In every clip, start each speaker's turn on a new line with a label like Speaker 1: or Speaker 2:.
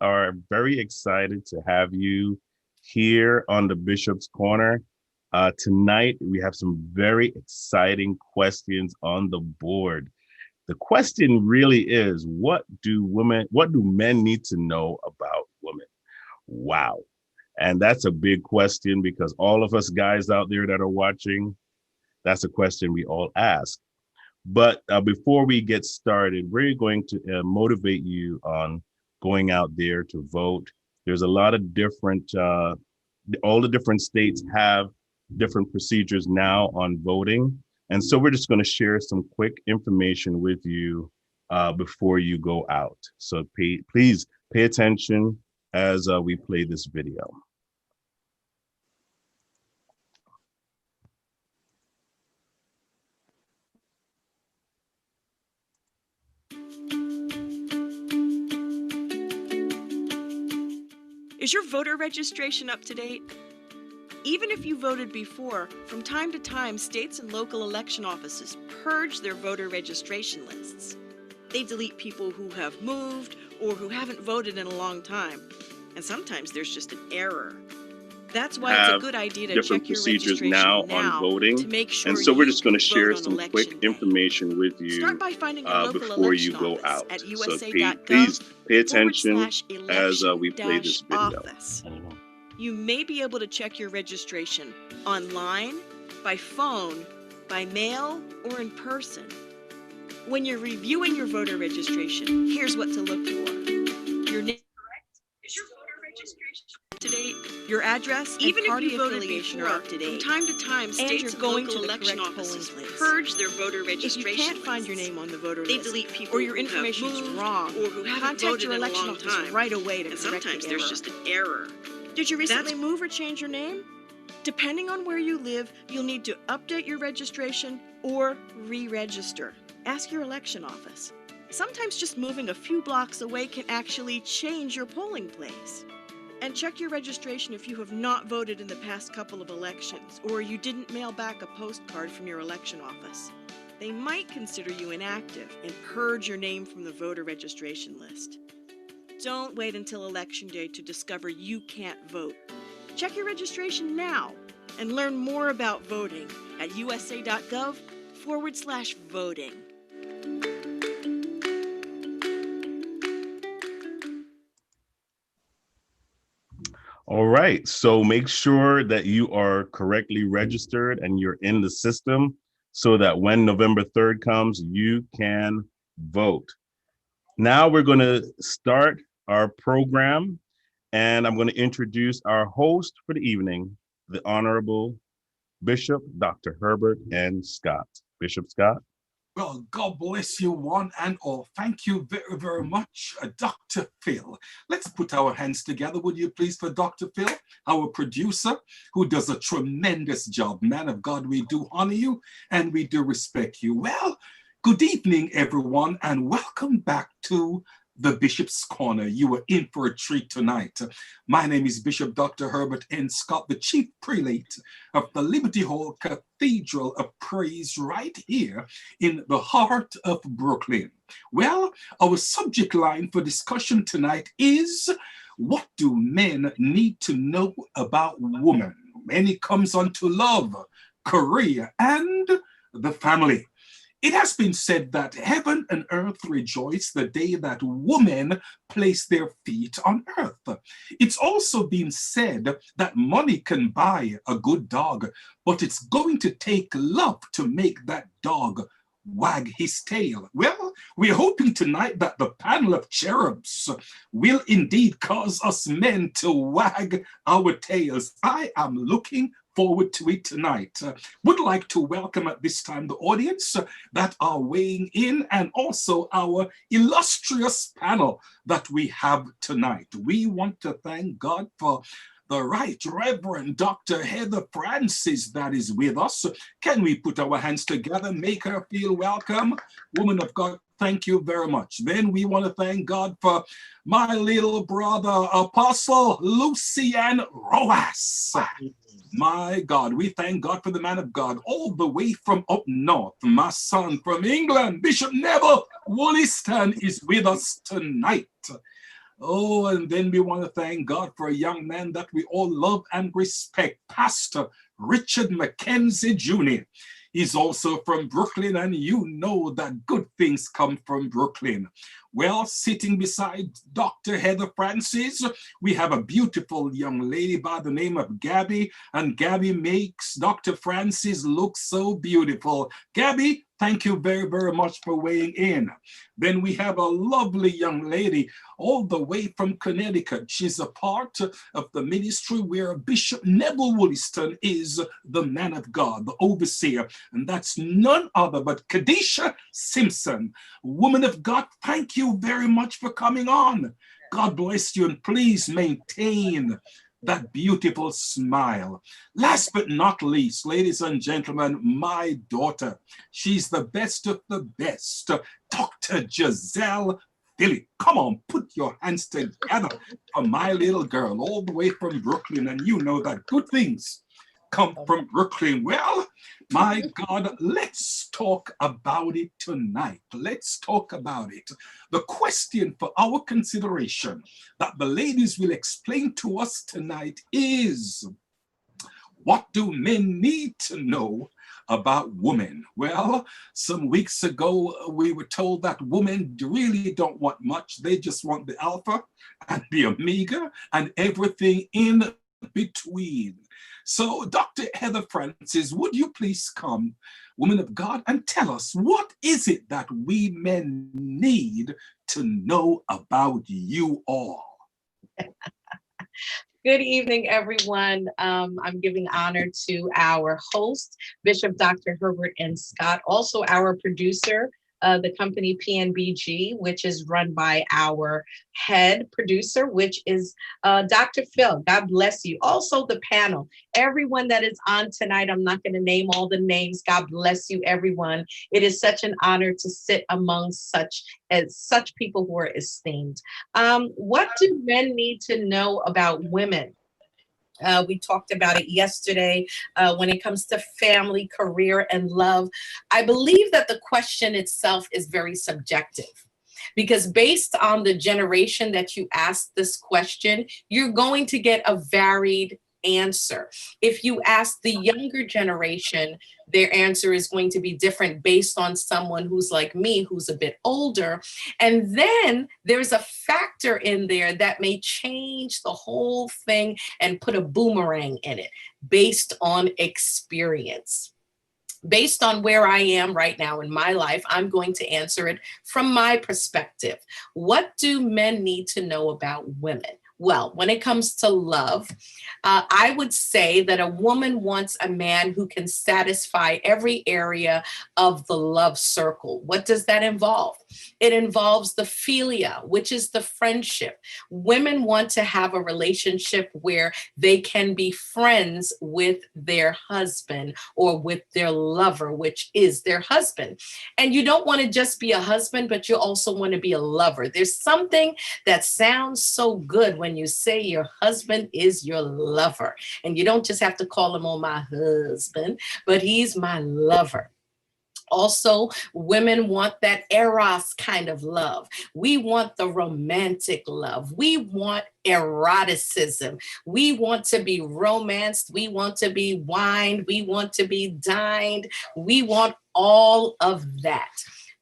Speaker 1: are very excited to have you here on the Bishop's Corner. Tonight, we have some very exciting questions on the board. The question really is, what do men need to know about women? Wow. And that's a big question because all of us guys out there that are watching, that's a question we all ask. But before we get started, we're going to motivate you on going out there to vote. There's a lot of all the different states have different procedures now on voting. And so we're just going to share some quick information with you before you go out. So please pay attention as we play this video.
Speaker 2: Is your voter registration up to date? Even if you voted before, from time to time, states and local election offices purge their voter registration lists. They delete people who have moved or who haven't voted in a long time. And sometimes there's just an error. That's why it's a good idea to check your registration now
Speaker 1: on voting,
Speaker 2: to make sure
Speaker 1: and so we're just going to
Speaker 2: you
Speaker 1: share
Speaker 2: vote on
Speaker 1: some quick
Speaker 2: election day.
Speaker 1: information with you
Speaker 2: Start by finding your local
Speaker 1: before you
Speaker 2: election
Speaker 1: go
Speaker 2: office
Speaker 1: out.
Speaker 2: at
Speaker 1: So
Speaker 2: usa.gov
Speaker 1: please pay attention as we play this video.
Speaker 2: office. You may be able to check your registration online, by phone, by mail, or in person. When you're reviewing your voter registration, here's what to look for. Your name. Is your voter registration up to date? Your address, even if you voted before, are up to date. From time to time, states and local election offices purge their voter registration. If you can't find your name on the voter list, they delete people, or your information is wrong, or who haven't voted your election office right away to correct the error. Sometimes there's just an error. Did you recently move or change your name? Depending on where you live, you'll need to update your registration or re-register. Ask your election office. Sometimes just moving a few blocks away can actually change your polling place. And check your registration if you have not voted in the past couple of elections, or you didn't mail back a postcard from your election office. They might consider you inactive and purge your name from the voter registration list. Don't wait until Election Day to discover you can't vote. Check your registration now and learn more about voting at usa.gov/voting.
Speaker 1: All right, so make sure that you are correctly registered and you're in the system so that when November 3rd comes, you can vote. Now we're going to start our program, and I'm going to introduce our host for the evening, the Honorable Bishop Dr. Herbert N. Scott. Bishop Scott.
Speaker 3: Well, God bless you one and all. Thank you very, very much, Dr. Phil. Let's put our hands together, would you please, for Dr. Phil, our producer, who does a tremendous job. Man of God, we do honor you and we do respect you. Well, good evening, everyone, and welcome back to the Bishop's Corner. You are in for a treat tonight. My name is Bishop Dr. Herbert N. Scott, the Chief Prelate of the Liberty Hall Cathedral of Praise right here in the heart of Brooklyn. Well, our subject line for discussion tonight is, what do men need to know about women when it comes on to love, career, and the family? It has been said that heaven and earth rejoice the day that women place their feet on earth. It's also been said that money can buy a good dog, but it's going to take love to make that dog wag his tail. Well, we're hoping tonight that the panel of cherubs will indeed cause us men to wag our tails. I am looking forward to it tonight. Would like to welcome at this time the audience that are weighing in, and also our illustrious panel that we have tonight. We want to thank God for the Right Reverend Dr. Heather Francis that is with us. Can we put our hands together, make her feel welcome? Woman of God, thank you very much. Then we want to thank God for my little brother, Apostle Lucian Roas. My God, we thank God for the man of God all the way from up north. My son from England, Bishop Neville Wollaston, is with us tonight. Oh, and then we want to thank God for a young man that we all love and respect, Pastor Richard McKenzie Jr. He's also from Brooklyn, and you know that good things come from Brooklyn. Well, sitting beside Dr. Heather Francis, we have a beautiful young lady by the name of Gabby, and Gabby makes Dr. Francis look so beautiful. Gabby, thank you very, very much for weighing in. Then we have a lovely young lady all the way from Connecticut. She's a part of the ministry where Bishop Neville Wollaston is the man of God, the overseer, and that's none other but Kadesha Simpson. Woman of God, thank you very much for coming on. God bless you, and please maintain that beautiful smile. Last but not least, ladies and gentlemen, my daughter. She's the best of the best, Dr. Gizelle Phillip. Come on, put your hands together for my little girl, all the way from Brooklyn, and you know that good things come from Brooklyn. Well, my God, let's talk about it tonight. Let's talk about it. The question for our consideration that the ladies will explain to us tonight is, what do men need to know about women? Well, some weeks ago, we were told that women really don't want much. They just want the alpha and the omega and everything in between. So, Dr. Heather Francis, would you please come, woman of God, and tell us, what is it that we men need to know about you all?
Speaker 4: Good evening, everyone. I'm giving honor to our host, Bishop Dr. Herbert N. Scott, also our producer, the company PNBG, which is run by our head producer, which is Dr. Phil. God bless you. Also the panel, everyone that is on tonight. I'm not going to name all the names. God bless you, everyone. It is such an honor to sit among such people who are esteemed. What do men need to know about women? We talked about it yesterday when it comes to family, career, and love. I believe that the question itself is very subjective, because based on the generation that you ask this question, you're going to get a varied answer. If you ask the younger generation, their answer is going to be different based on someone who's like me, who's a bit older. And then there's a factor in there that may change the whole thing and put a boomerang in it based on experience. Based on where I am right now in my life, I'm going to answer it from my perspective. What do men need to know about women? Well, when it comes to love, I would say that a woman wants a man who can satisfy every area of the love circle. What does that involve? It involves the philia, which is the friendship. Women want to have a relationship where they can be friends with their husband or with their lover, which is their husband. And you don't want to just be a husband, but you also want to be a lover. There's something that sounds so good when you say your husband is your lover. And you don't just have to call him, oh, my husband, but he's my lover. Also, women want that eros kind of love. We want the romantic love. We want eroticism. We want to be romanced. We want to be wined. We want to be dined. We want all of that.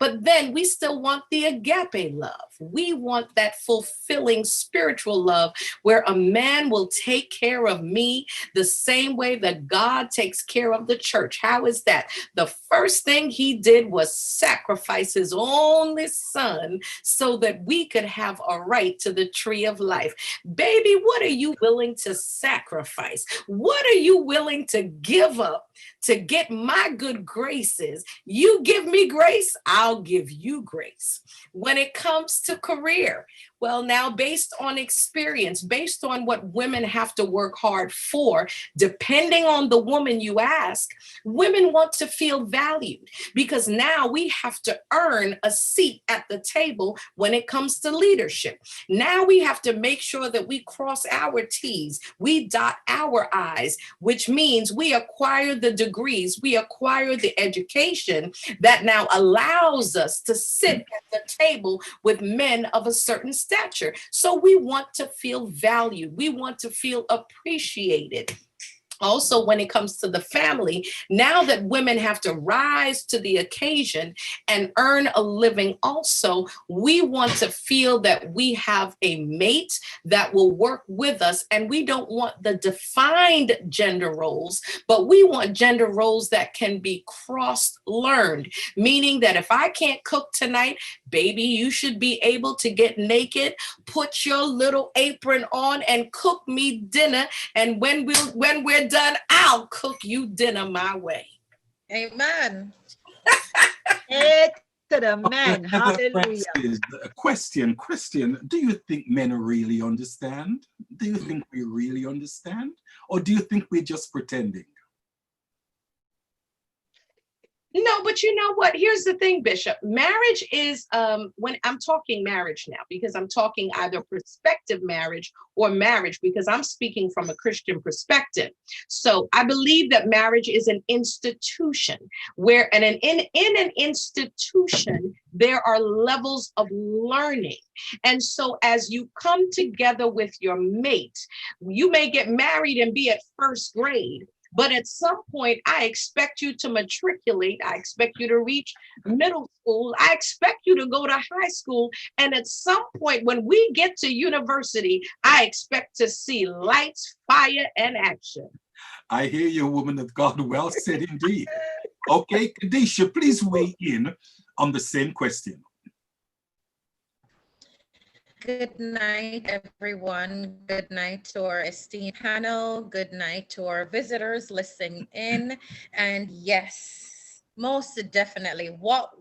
Speaker 4: But then we still want the agape love. We want that fulfilling spiritual love where a man will take care of me the same way that God takes care of the church. How is that? The first thing he did was sacrifice his only son so that we could have a right to the tree of life. Baby, what are you willing to sacrifice? What are you willing to give up to get my good graces? You give me grace, I'll give you grace. When it comes to career, well, now based on experience, based on what women have to work hard for, depending on the woman you ask, women want to feel valued because now we have to earn a seat at the table when it comes to leadership. Now we have to make sure that we cross our T's, we dot our I's, which means we acquire the degrees, we acquire the education that now allows us to sit at the table with men of a certain status. stature. So we want to feel valued. We want to feel appreciated. Also, when it comes to the family, now that women have to rise to the occasion and earn a living, also, we want to feel that we have a mate that will work with us. And we don't want the defined gender roles, but we want gender roles that can be cross-learned, meaning that if I can't cook tonight, baby, you should be able to get naked, put your little apron on, and cook me dinner. And when we're done, I'll cook you dinner my way.
Speaker 5: Amen.
Speaker 6: Hey, to the man.
Speaker 3: Heather
Speaker 6: Hallelujah.
Speaker 3: Francis, a question. Do you think men really understand? Do you think we really understand? Or do you think we're just pretending?
Speaker 4: No, but you know what? Here's the thing, Bishop. Marriage is, when I'm talking marriage now, because I'm talking either prospective marriage or marriage, because I'm speaking from a Christian perspective. So I believe that marriage is an institution where, and in an institution, there are levels of learning. And so as you come together with your mate, you may get married and be at first grade. But at some point, I expect you to matriculate. I expect you to reach middle school. I expect you to go to high school. And at some point, when we get to university, I expect to see lights, fire, and action.
Speaker 3: I hear you, woman of God. Well said indeed. Okay, Kadesha, please weigh in on the same question.
Speaker 5: Good night, everyone. Good night to our esteemed panel. Good night to our visitors listening in. And yes, most definitely, what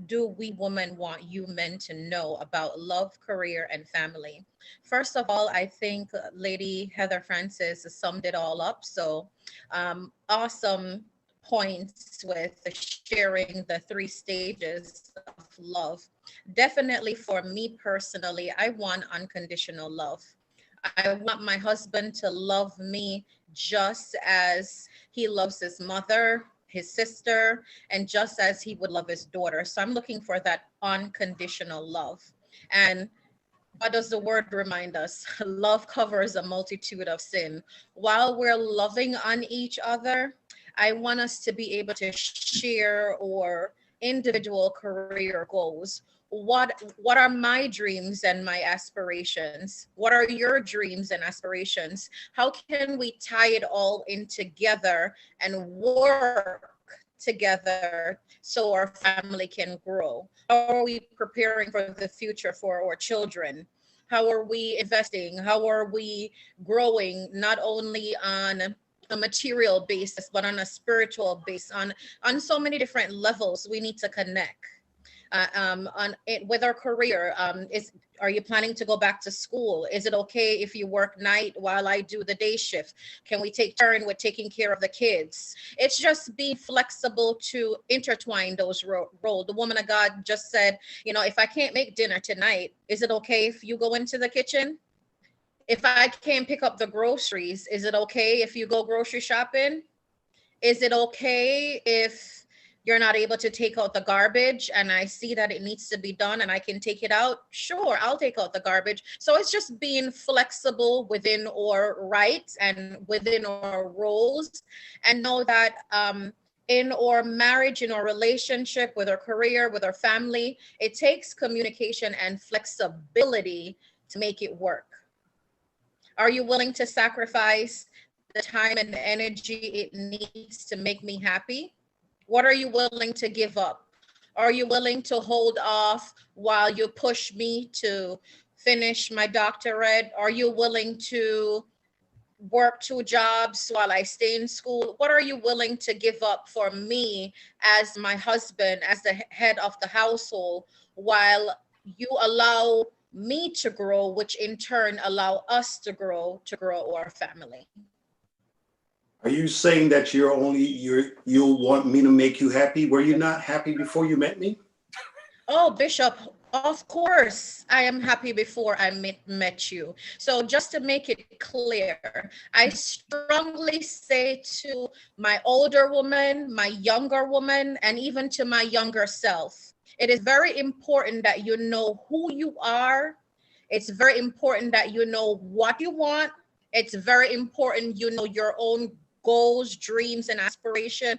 Speaker 5: do we women want you men to know about love, career, and family? First of all, I think Lady Heather Francis summed it all up. So awesome points with sharing the 3 stages of love. Definitely for me personally, I want unconditional love. I want my husband to love me just as he loves his mother, his sister, and just as he would love his daughter. So I'm looking for that unconditional love. And what does the word remind us? Love covers a multitude of sin. While we're loving on each other, I want us to be able to share our individual career goals. What are my dreams and my aspirations? What are your dreams and aspirations? How can we tie it all in together and work together so our family can grow? How are we preparing for the future for our children? How are we investing? How are we growing, not only on a material basis, but on a spiritual base, on so many different levels? We need to connect. On it with our career. Are you planning to go back to school? Is it okay if you work night while I do the day shift? Can we take turn with taking care of the kids? It's just being flexible to intertwine those roles. The woman of God just said, if I can't make dinner tonight, is it okay if you go into the kitchen? If I can't pick up the groceries, is it okay if you go grocery shopping? Is it okay if you're not able to take out the garbage and I see that it needs to be done and I can take it out? Sure, I'll take out the garbage. So it's just being flexible within our rights and within our roles, and know that in our marriage, in our relationship, with our career, with our family, it takes communication and flexibility to make it work. Are you willing to sacrifice the time and energy it needs to make me happy? What are you willing to give up? Are you willing to hold off while you push me to finish my doctorate? Are you willing to work 2 jobs while I stay in school? What are you willing to give up for me as my husband, as the head of the household, while you allow me to grow, which in turn allow us to grow our family?
Speaker 7: Are you saying that you'll want me to make you happy? Were you not happy before you met me?
Speaker 5: Oh, Bishop, of course I am happy before I met you. So just to make it clear, I strongly say to my older woman, my younger woman, and even to my younger self, it is very important that you know who you are It's very important that you know what you want. It's very important you know your own goals, dreams, and aspiration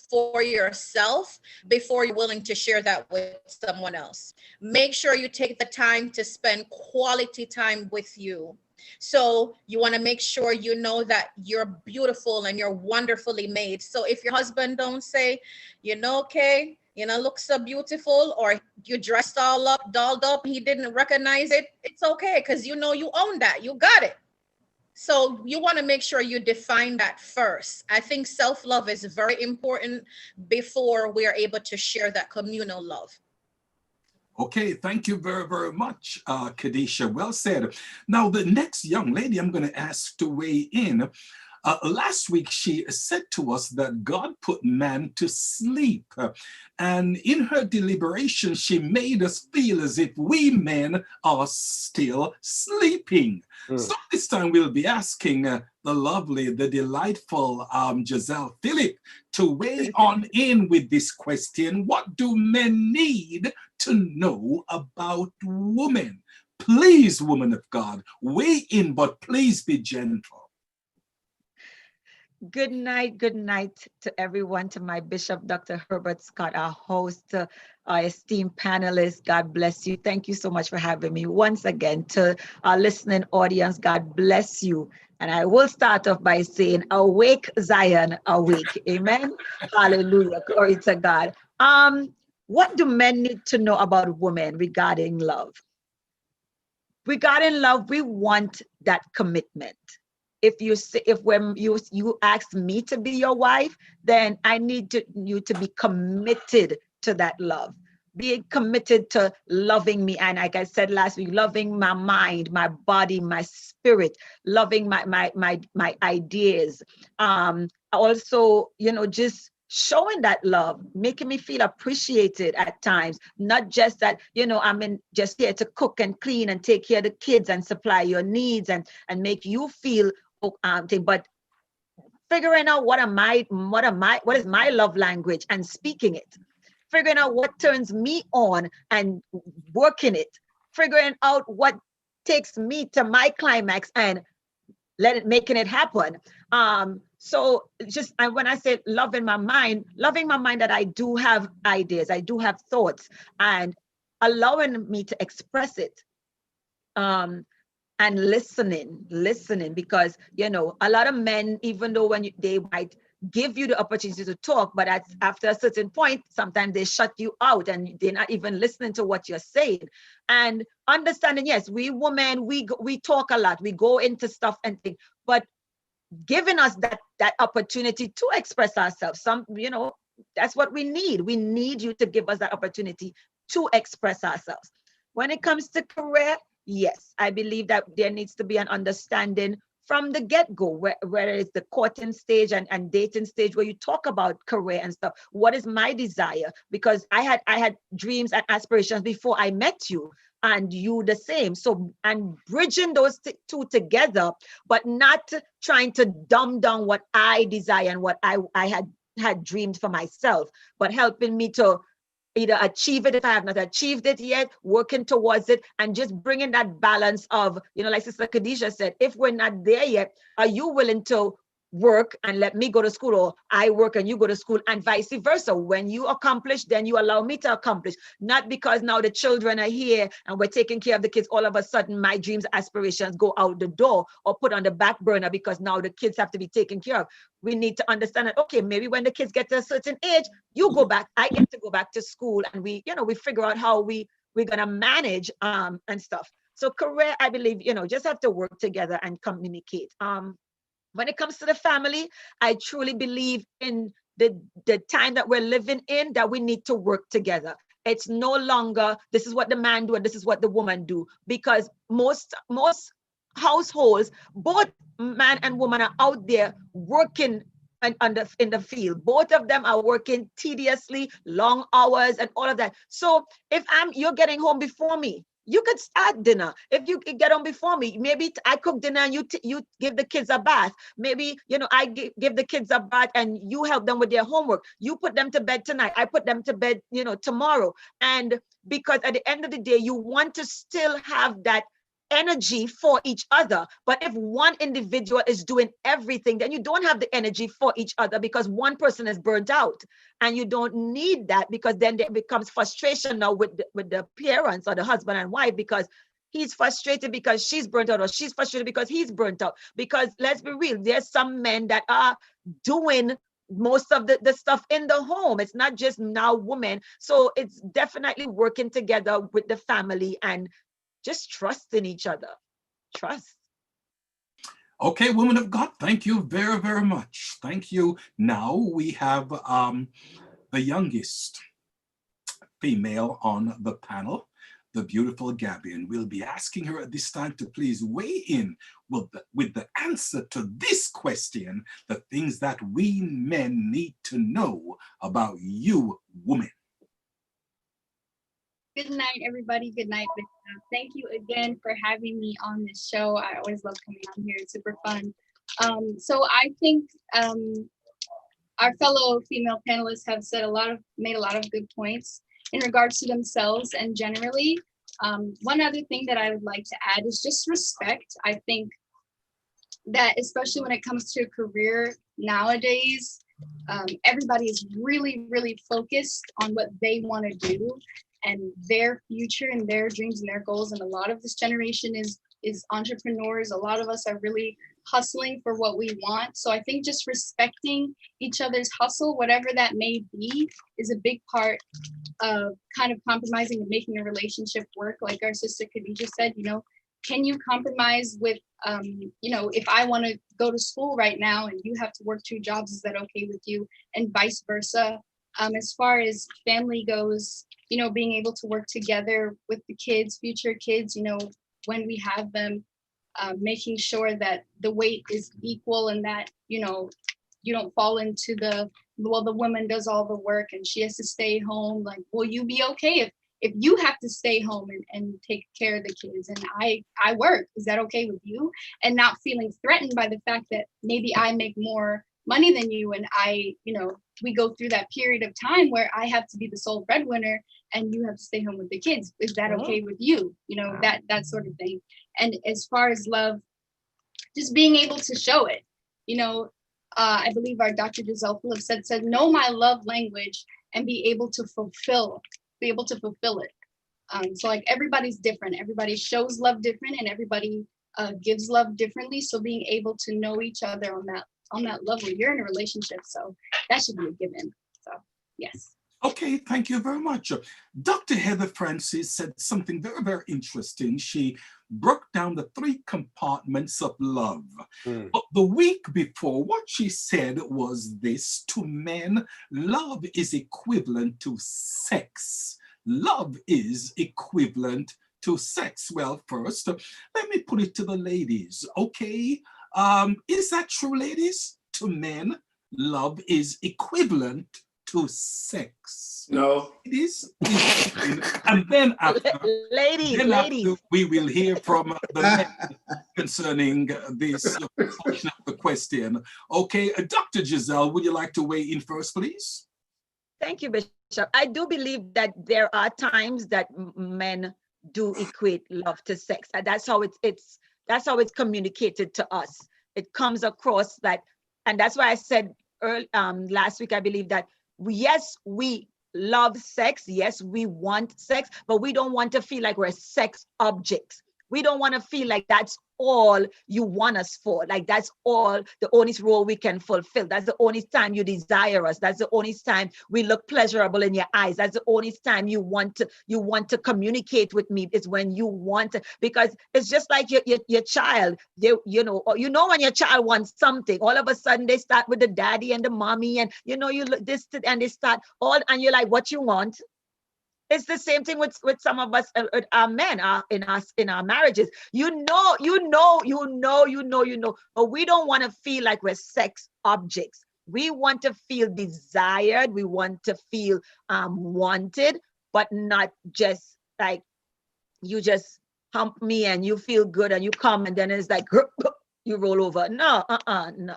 Speaker 5: for yourself before you're willing to share that with someone else. Make sure you take the time to spend quality time with you. So you want to make sure you know that you're beautiful and you're wonderfully made. So if your husband don't say, okay, look so beautiful, or you dressed all up, dolled up, he didn't recognize it, it's okay, because you own that, you got it. So you want to make sure you define that first. I think self-love is very important before we are able to share that communal love.
Speaker 3: Okay, thank you very, very much, Kadesha. Well said. Now, the next young lady I'm going to ask to weigh in. Last week, she said to us that God put man to sleep. And in her deliberation, she made us feel as if we men are still sleeping. So this time we'll be asking the lovely, the delightful Gizelle Phillip to weigh on in with this question. What do men need to know about women? Please, woman of God, weigh in, but please be gentle.
Speaker 6: Good night to everyone, to my Bishop, Dr. Herbert Scott, our host, our esteemed panelists. God bless you. Thank you so much for having me once again. To our listening audience, God bless you. And I will start off by saying, awake, Zion, awake. Amen. Hallelujah. Glory to God. What do men need to know about women regarding love? Regarding love, we want that commitment. When you ask me to be your wife, then I need you to be committed to that love. Being committed to loving me, and like I said last week, loving my mind, my body, my spirit, loving my ideas. Also, just showing that love, making me feel appreciated at times, not just that, I'm just here to cook and clean and take care of the kids and supply your needs and make you feel but figuring out what is my love language and speaking it, figuring out what turns me on and working it, figuring out what takes me to my climax and making it happen. So just, and when I say loving my mind that I do have ideas, I do have thoughts, and allowing me to express it. And listening, because a lot of men, even though they might give you the opportunity to talk, but after a certain point, sometimes they shut you out and they're not even listening to what you're saying. And understanding, yes, we women, we talk a lot, we go into stuff and things, but giving us that opportunity to express ourselves, that's what we need. We need you to give us that opportunity to express ourselves. When it comes to career, yes, I believe that there needs to be an understanding from the get-go, whether it's the courting stage and dating stage, where you talk about career and stuff. What is my desire? Because I had dreams and aspirations before I met you, and you the same. So, and bridging those two together, but not trying to dumb down what I desire and what I had dreamed for myself, but helping me to either achieve it if I have not achieved it yet, working towards it, and just bringing that balance of, like Sister Kadesha said, if we're not there yet, are you willing to work and let me go to school, or I work and you go to school, and vice versa? When you accomplish, then you allow me to accomplish. Not because now the children are here and we're taking care of the kids, all of a sudden my dreams, aspirations go out the door or put on the back burner because now the kids have to be taken care of. We need to understand that, okay, maybe when the kids get to a certain age, you go back, I get to go back to school, and we figure out how we're gonna manage and stuff. So career, I believe, just have to work together and communicate. When it comes to the family, I truly believe in the time that we're living in, that we need to work together. It's no longer, this is what the man do and this is what the woman do, because most households, both man and woman are out there working in the field. Both of them are working tediously, long hours and all of that. So if you're getting home before me, you could start dinner. If you get on before me, maybe I cook dinner and you give the kids a bath. Maybe, I give the kids a bath and you help them with their homework. You put them to bed tonight. I put them to bed, tomorrow. And because at the end of the day, you want to still have that energy for each other. But if one individual is doing everything, then you don't have the energy for each other because one person is burnt out. And you don't need that, because then there becomes frustration now with the parents or the husband and wife, because he's frustrated because she's burnt out, or she's frustrated because he's burnt out. Because let's be real, there's some men that are doing most of the stuff in the home. It's not just now women. So it's definitely working together with the family and just trusting each other. Trust.
Speaker 3: Okay, woman of God, thank you very, very much. Thank you. Now we have the youngest female on the panel, the beautiful Gabby, and we'll be asking her at this time to please weigh in with the answer to this question, the things that we men need to know about you, woman.
Speaker 8: Good night, everybody. Good night. Thank you again for having me on this show. I always love coming on here. It's super fun. So I think our fellow female panelists have made a lot of good points in regards to themselves and generally. One other thing that I would like to add is just respect. I think that especially when it comes to a career nowadays, everybody is really, really focused on what they want to do and their future and their dreams and their goals. And a lot of this generation is entrepreneurs. A lot of us are really hustling for what we want. So I think just respecting each other's hustle, whatever that may be, is a big part of kind of compromising and making a relationship work. Like our sister Kadesha said, can you compromise with, if I want to go to school right now and you have to work 2 jobs, is that okay with you? And vice versa. As far as family goes, being able to work together with the kids, future kids, when we have them, making sure that the weight is equal and that, you don't fall into the woman does all the work and she has to stay home. Like, will you be okay if you have to stay home and take care of the kids and I work? Is that okay with you? And not feeling threatened by the fact that maybe I make more money than you and we go through that period of time where I have to be the sole breadwinner and you have to stay home with the kids. Is that okay with you? That sort of thing. And as far as love, just being able to show it. I believe our Dr. Gizelle Phillip said, know my love language and be able to fulfill it. So like everybody's different. Everybody shows love different and everybody gives love differently. So being able to know each other on that level, you're in a relationship. So that should be a given. So yes.
Speaker 3: Okay, thank you very much. Dr. Heather Francis said something very, very interesting. She broke down the 3 compartments of love. But the week before, what she said was this: to men, love is equivalent to sex. Love is equivalent to sex. Well, first, let me put it to the ladies, okay? Is that true, ladies? To men, love is equivalent to sex.
Speaker 7: No.
Speaker 3: It is. And then after,
Speaker 6: ladies,
Speaker 3: we will hear from the men concerning this portion of the question. Okay, Dr. Gizelle, would you like to weigh in first, please?
Speaker 6: Thank you, Bishop. I do believe that there are times that men do equate love to sex. And that's how it's communicated to us. It comes across that, and that's why I said last week, I believe that yes, we love sex. Yes, we want sex, but we don't want to feel like we're sex objects. We don't want to feel like that's all you want us for. Like that's all the only role we can fulfill. That's the only time you desire us. That's the only time we look pleasurable in your eyes. That's the only time you want to communicate with me is when you want to, because it's just like your child. You know when your child wants something, all of a sudden they start with the daddy and the mommy, and you look this and they start all, and you're like, what you want? It's the same thing with some of us, our men, in our marriages. You know, but we don't want to feel like we're sex objects. We want to feel desired. We want to feel wanted, but not just like you just hump me and you feel good and you come and then it's like you roll over. No, no.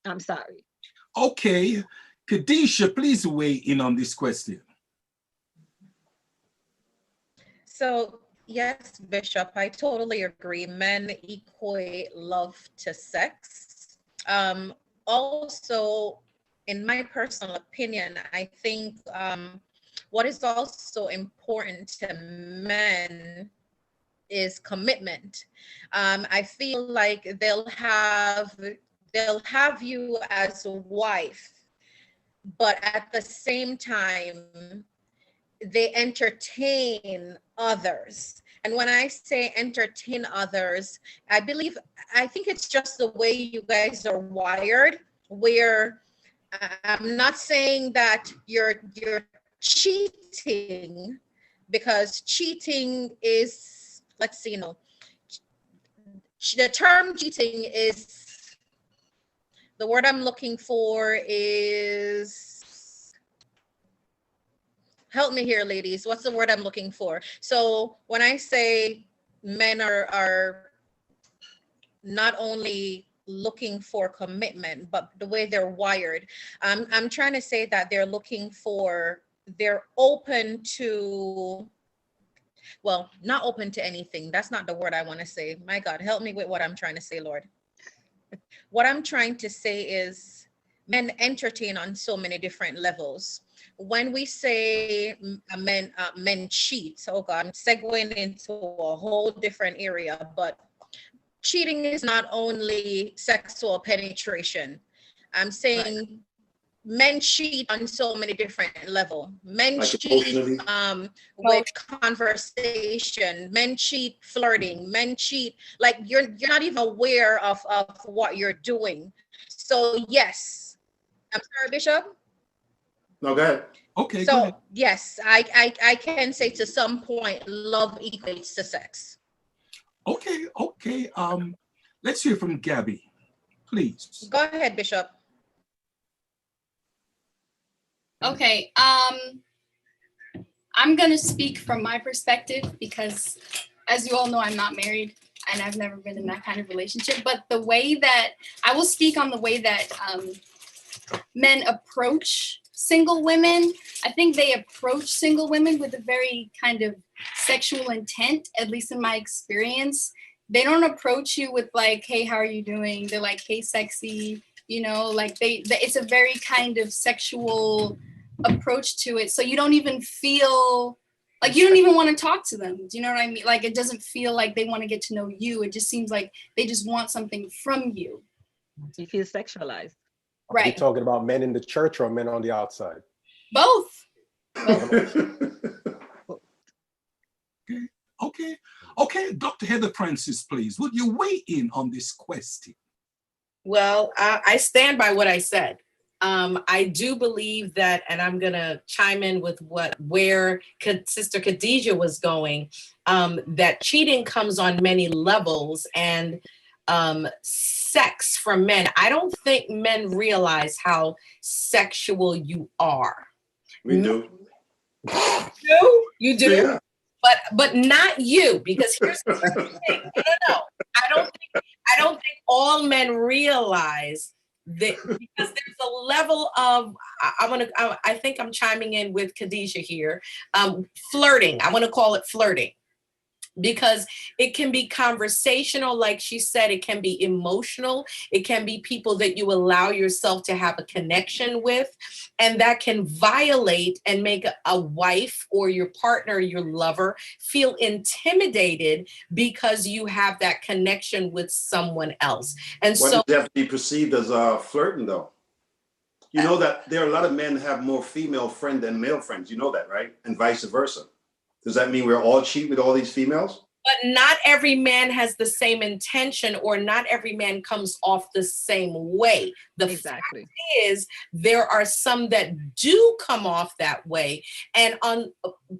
Speaker 6: I'm sorry.
Speaker 3: Okay, Kadesha, please weigh in on this question.
Speaker 5: So Yes, Bishop, I totally agree. Men equate love to sex. Also, in my personal opinion, I think what is also important to men is commitment. I feel like they'll have you as a wife, but at the same time, they entertain others. And when I say entertain others, I think it's just the way you guys are wired, where I'm not saying that you're cheating, because cheating is, let's see, the term cheating is, the word I'm looking for is, help me here, ladies. What's the word I'm looking for? So when I say men are not only looking for commitment, but the way they're wired, I'm trying to say that they're open to, well, not open to anything. That's not the word I want to say. My God, help me with what I'm trying to say, Lord. What I'm trying to say is men entertain on so many different levels. When we say men cheat, oh God, I'm segueing into a whole different area, but cheating is not only sexual penetration. I'm saying men cheat on so many different levels. Men
Speaker 7: Like
Speaker 5: cheat
Speaker 7: emotionally?
Speaker 5: with conversation. Men cheat flirting. Men cheat, like you're not even aware of what you're doing. So yes, I'm sorry, Bishop.
Speaker 7: No, go ahead.
Speaker 3: Okay, go ahead.
Speaker 5: So yes, I can say to some point, love equates to sex.
Speaker 3: Okay, okay. Let's hear from Gabby, please.
Speaker 5: Go ahead, Bishop.
Speaker 8: Okay, I'm gonna speak from my perspective because, as you all know, I'm not married and I've never been in that kind of relationship. But the way that I will speak on the way that men approach single women, I think they approach single women with a very kind of sexual intent, at least in my experience. They don't approach you with like, hey, how are you doing? They're like, hey, sexy, you know, like it's a very kind of sexual approach to it. So you don't even feel like, you don't even want to talk to them. Do you know what I mean? Like, it doesn't feel like they want to get to know you. It just seems like they just want something from you.
Speaker 6: You feel sexualized.
Speaker 9: Are you
Speaker 8: Right.
Speaker 9: talking about men in the church or men on the outside?
Speaker 8: Both.
Speaker 3: Okay, okay. Dr. Heather Francis, please, would you weigh in on this question?
Speaker 10: Well, I stand by what I said. I do believe that, and I'm gonna chime in with where Sister Kadesha was going, that cheating comes on many levels, and sex for men. I don't think men realize how sexual you are.
Speaker 7: We do.
Speaker 10: You do?
Speaker 7: Yeah.
Speaker 10: But not you, because here's the thing. No. I don't think all men realize that, because there's a level of, I think I'm chiming in with Kadesha here. Flirting. I want to call it flirting, because it can be conversational, like she said, it can be emotional, it can be people that you allow yourself to have a connection with, and that can violate and make a wife or your partner, your lover, feel intimidated because you have that connection with someone else. And
Speaker 7: Why
Speaker 10: so
Speaker 7: does it have to be perceived as flirting, though? You know that there are a lot of men who have more female friends than male friends. You know that, right? And vice versa. Does that mean we're all cheat with all these females?
Speaker 10: But not every man has the same intention, or not every man comes off the same way. The fact is, there are some that do come off that way. And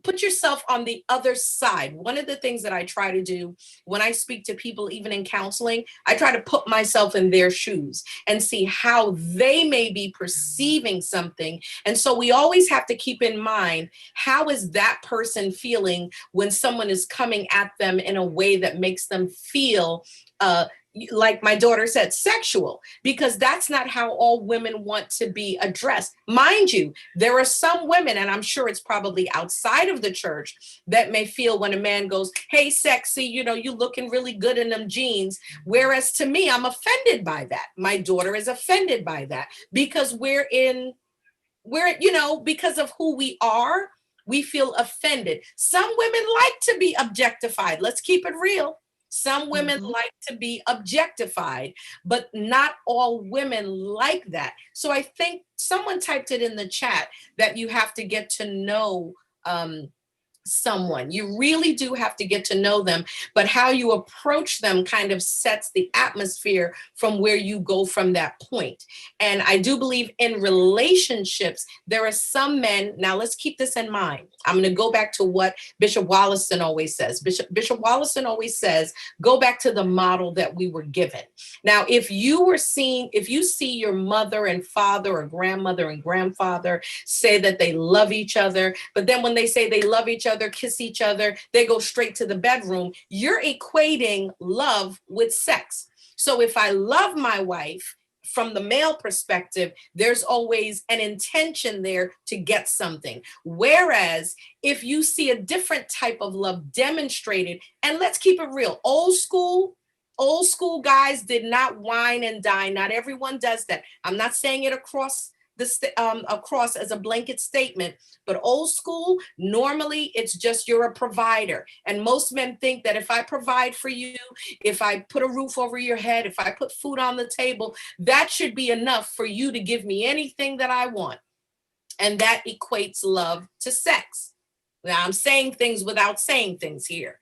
Speaker 10: put yourself on the other side. One of the things that I try to do when I speak to people, even in counseling, I try to put myself in their shoes and see how they may be perceiving something. And so we always have to keep in mind, how is that person feeling when someone is coming at them in a way that makes them feel like my daughter said, sexual, because that's not how all women want to be addressed. Mind you, there are some women, and I'm sure it's probably outside of the church, that may feel when a man goes, hey, sexy, you know, you looking really good in them jeans. Whereas to me, I'm offended by that. My daughter is offended by that because you know, because of who we are, we feel offended. Some women like to be objectified. Let's keep it real. Some women like to be objectified, but not all women like that. So I think someone typed it in the chat that you have to get to know someone. You really do have to get to know them, but how you approach them kind of sets the atmosphere from where you go from that point. And I do believe in relationships, there are some men, now let's keep this in mind. I'm going to go back to what Bishop Wollaston always says. Bishop Wollaston always says, go back to the model that we were given. Now, if you see your mother and father or grandmother and grandfather say that they love each other, but then when they say they love each other, kiss each other, they go straight to the bedroom, you're equating love with sex. So if I love my wife, from the male perspective, there's always an intention there to get something. Whereas if you see a different type of love demonstrated, and let's keep it real, old school guys did not wine and dine. Not everyone does that. I'm not saying it across as a blanket statement, but old school, normally it's just you're a provider. And most men think that if I provide for you, if I put a roof over your head, if I put food on the table, that should be enough for you to give me anything that I want. And that equates love to sex. Now I'm saying things without saying things here.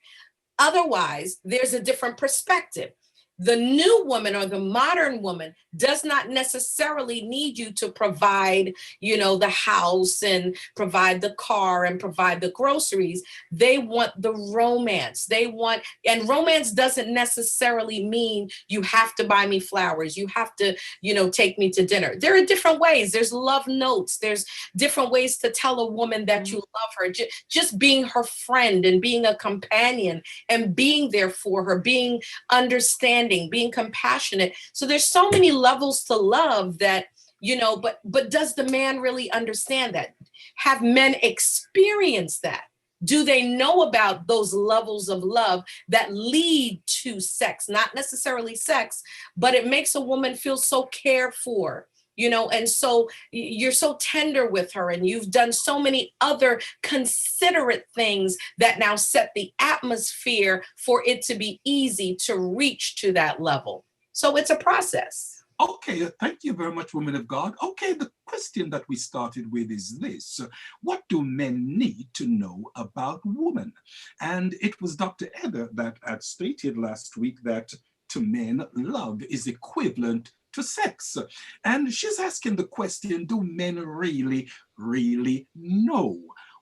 Speaker 10: Otherwise, there's a different perspective. The new woman or the modern woman does not necessarily need you to provide, you know, the house and provide the car and provide the groceries. They want the romance. And romance doesn't necessarily mean you have to buy me flowers. You have to, you know, take me to dinner. There are different ways. There's love notes. There's different ways to tell a woman that you love her. Just being her friend and being a companion and being there for her, being understanding, being compassionate. So there's so many levels to love that, you know, but does the man really understand that? Have men experienced that? Do they know about those levels of love that lead to sex? Not necessarily sex, but it makes a woman feel so cared for, you know, and so you're so tender with her and you've done so many other considerate things that now set the atmosphere for it to be easy to reach to that level. So it's a process.
Speaker 3: Okay, thank you very much, woman of God. Okay, the question that we started with is this. What do men need to know about women? And it was Dr. Heather that had stated last week that to men, love is equivalent to sex. And she's asking the question, do men really know?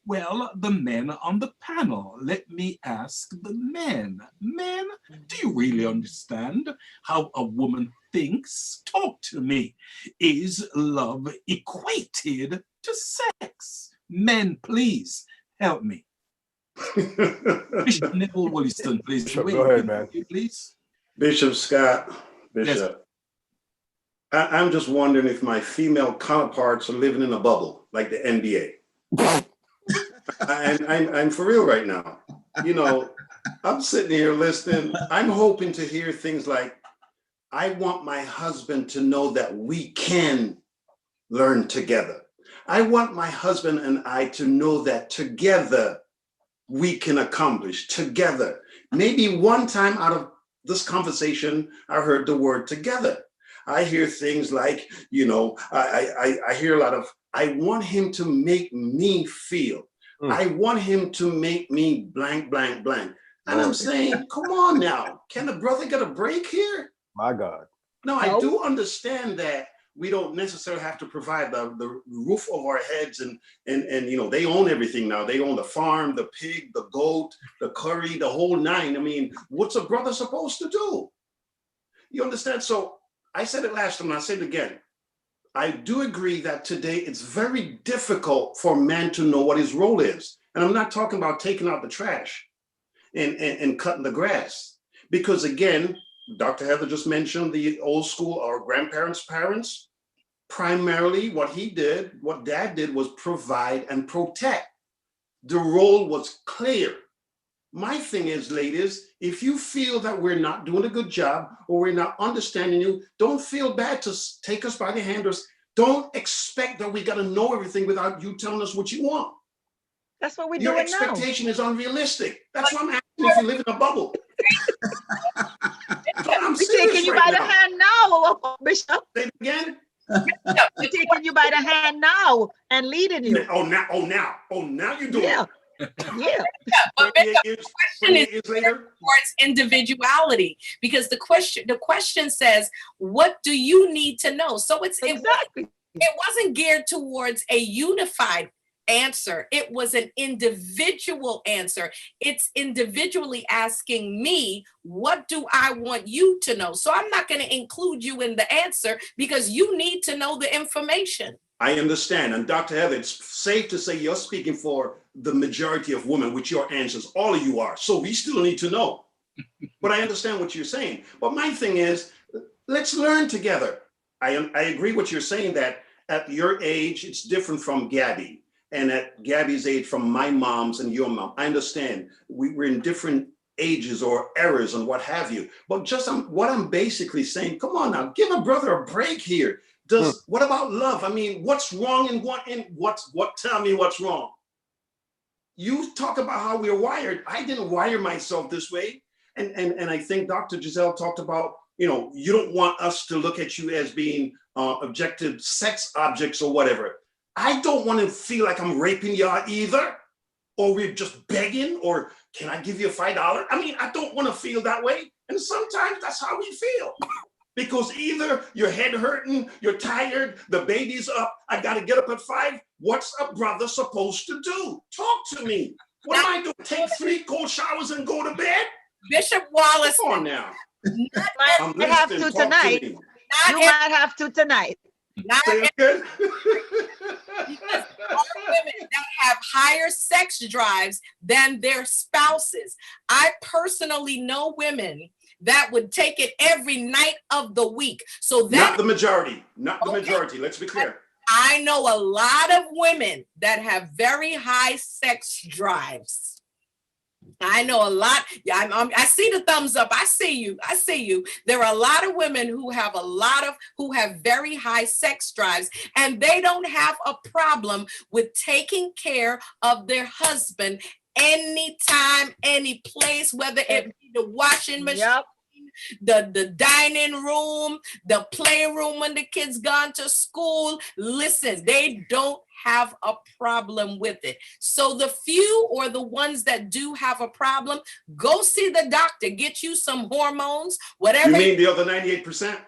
Speaker 3: Well, the men on the panel, let me ask the men. Men, do you really understand how a woman thinks? Talk to me. Is love equated to sex? Men, please help me. Bishop Neville Williston, please.
Speaker 9: Bishop, go ahead, man.
Speaker 3: Please.
Speaker 7: Bishop Scott, Bishop.
Speaker 3: Yes.
Speaker 7: I'm just wondering if my female counterparts are living in a bubble like the NBA. I'm for real right now. You know, I'm sitting here listening. I'm hoping to hear things like, I want my husband to know that we can learn together. I want my husband and I to know that together we can accomplish together. Maybe one time out of this conversation, I heard the word together. I hear things like, you know, I hear a lot of, I want him to make me feel. I want him to make me blank, blank, blank. And I'm saying, come on now, can the brother get a break here?
Speaker 9: My God.
Speaker 7: No, I do understand that we don't necessarily have to provide the roof over our heads and you know, they own everything now. They own the farm, the pig, the goat, the curry, the whole nine. I mean, what's a brother supposed to do? You understand? So I said it last time, and I say it again. I do agree that today it's very difficult for a man to know what his role is. And I'm not talking about taking out the trash and cutting the grass. Because again, Dr. Heather just mentioned the old school, our grandparents' parents. Primarily what dad did was provide and protect. The role was clear. My thing is, ladies, if you feel that we're not doing a good job or we're not understanding you, don't feel bad to take us by the hand. Or don't expect that we got to know everything without you telling us what you want.
Speaker 6: That's what we're
Speaker 7: Your
Speaker 6: doing now.
Speaker 7: expectation is unrealistic. That's why I'm asking if you live in a bubble. I'm
Speaker 6: We're
Speaker 7: serious
Speaker 6: taking you
Speaker 7: right
Speaker 6: by the
Speaker 7: now.
Speaker 6: hand now, Bishop.
Speaker 7: Say it again.
Speaker 6: We're taking you by the hand now and leading you.
Speaker 7: Oh, now you're doing
Speaker 6: Yeah.
Speaker 7: it.
Speaker 6: Yeah.
Speaker 10: But
Speaker 7: 28 years, 28 years later.
Speaker 10: towards individuality, because the question says, what do you need to know? So
Speaker 6: Exactly.
Speaker 10: it wasn't geared towards a unified answer. It was an individual answer. It's individually asking me, what do I want you to know? So I'm not going to include you in the answer because you need to know the information.
Speaker 7: I understand. And Dr. Heather, it's safe to say you're speaking for the majority of women with your answers. All of you are. So we still need to know. But I understand what you're saying. But my thing is, let's learn together. I agree what you're saying, that at your age, it's different from Gabby. And at Gabby's age, from my mom's and your mom. I understand we're in different ages or eras and what have you. But just what I'm basically saying, come on now, give a brother a break here. What about love? I mean, what's wrong tell me what's wrong. You talk about how we're wired. I didn't wire myself this way. And I think Dr. Gizelle talked about, you don't want us to look at you as being objective sex objects or whatever. I don't want to feel like I'm raping y'all either, or we're just begging, or can I give you $5? I mean, I don't want to feel that way. And sometimes that's how we feel. Because either your head hurting, you're tired, the baby's up, I got to get up at 5. What's a brother supposed to do? Talk to me. What am I doing? Take 3 cold showers and go to bed?
Speaker 10: Bishop Wallace.
Speaker 7: Come on now.
Speaker 6: You might have to tonight. You might have to tonight.
Speaker 10: Not
Speaker 7: good.
Speaker 10: Because all women that have higher sex drives than their spouses. I personally know women that would take it every night of the week. So that
Speaker 7: not the majority. Let's be clear.
Speaker 10: I know a lot of women that have very high sex drives. I know a lot. Yeah, I see the thumbs up. I see you. There are a lot of women who have very high sex drives, and they don't have a problem with taking care of their husband anytime, any place, whether it be the washing machine, the dining room, the playroom when the kids gone to school. Listen, they don't have a problem with it. So the few or the ones that do have a problem, go see the doctor, get you some hormones, whatever.
Speaker 7: You mean the other 98%?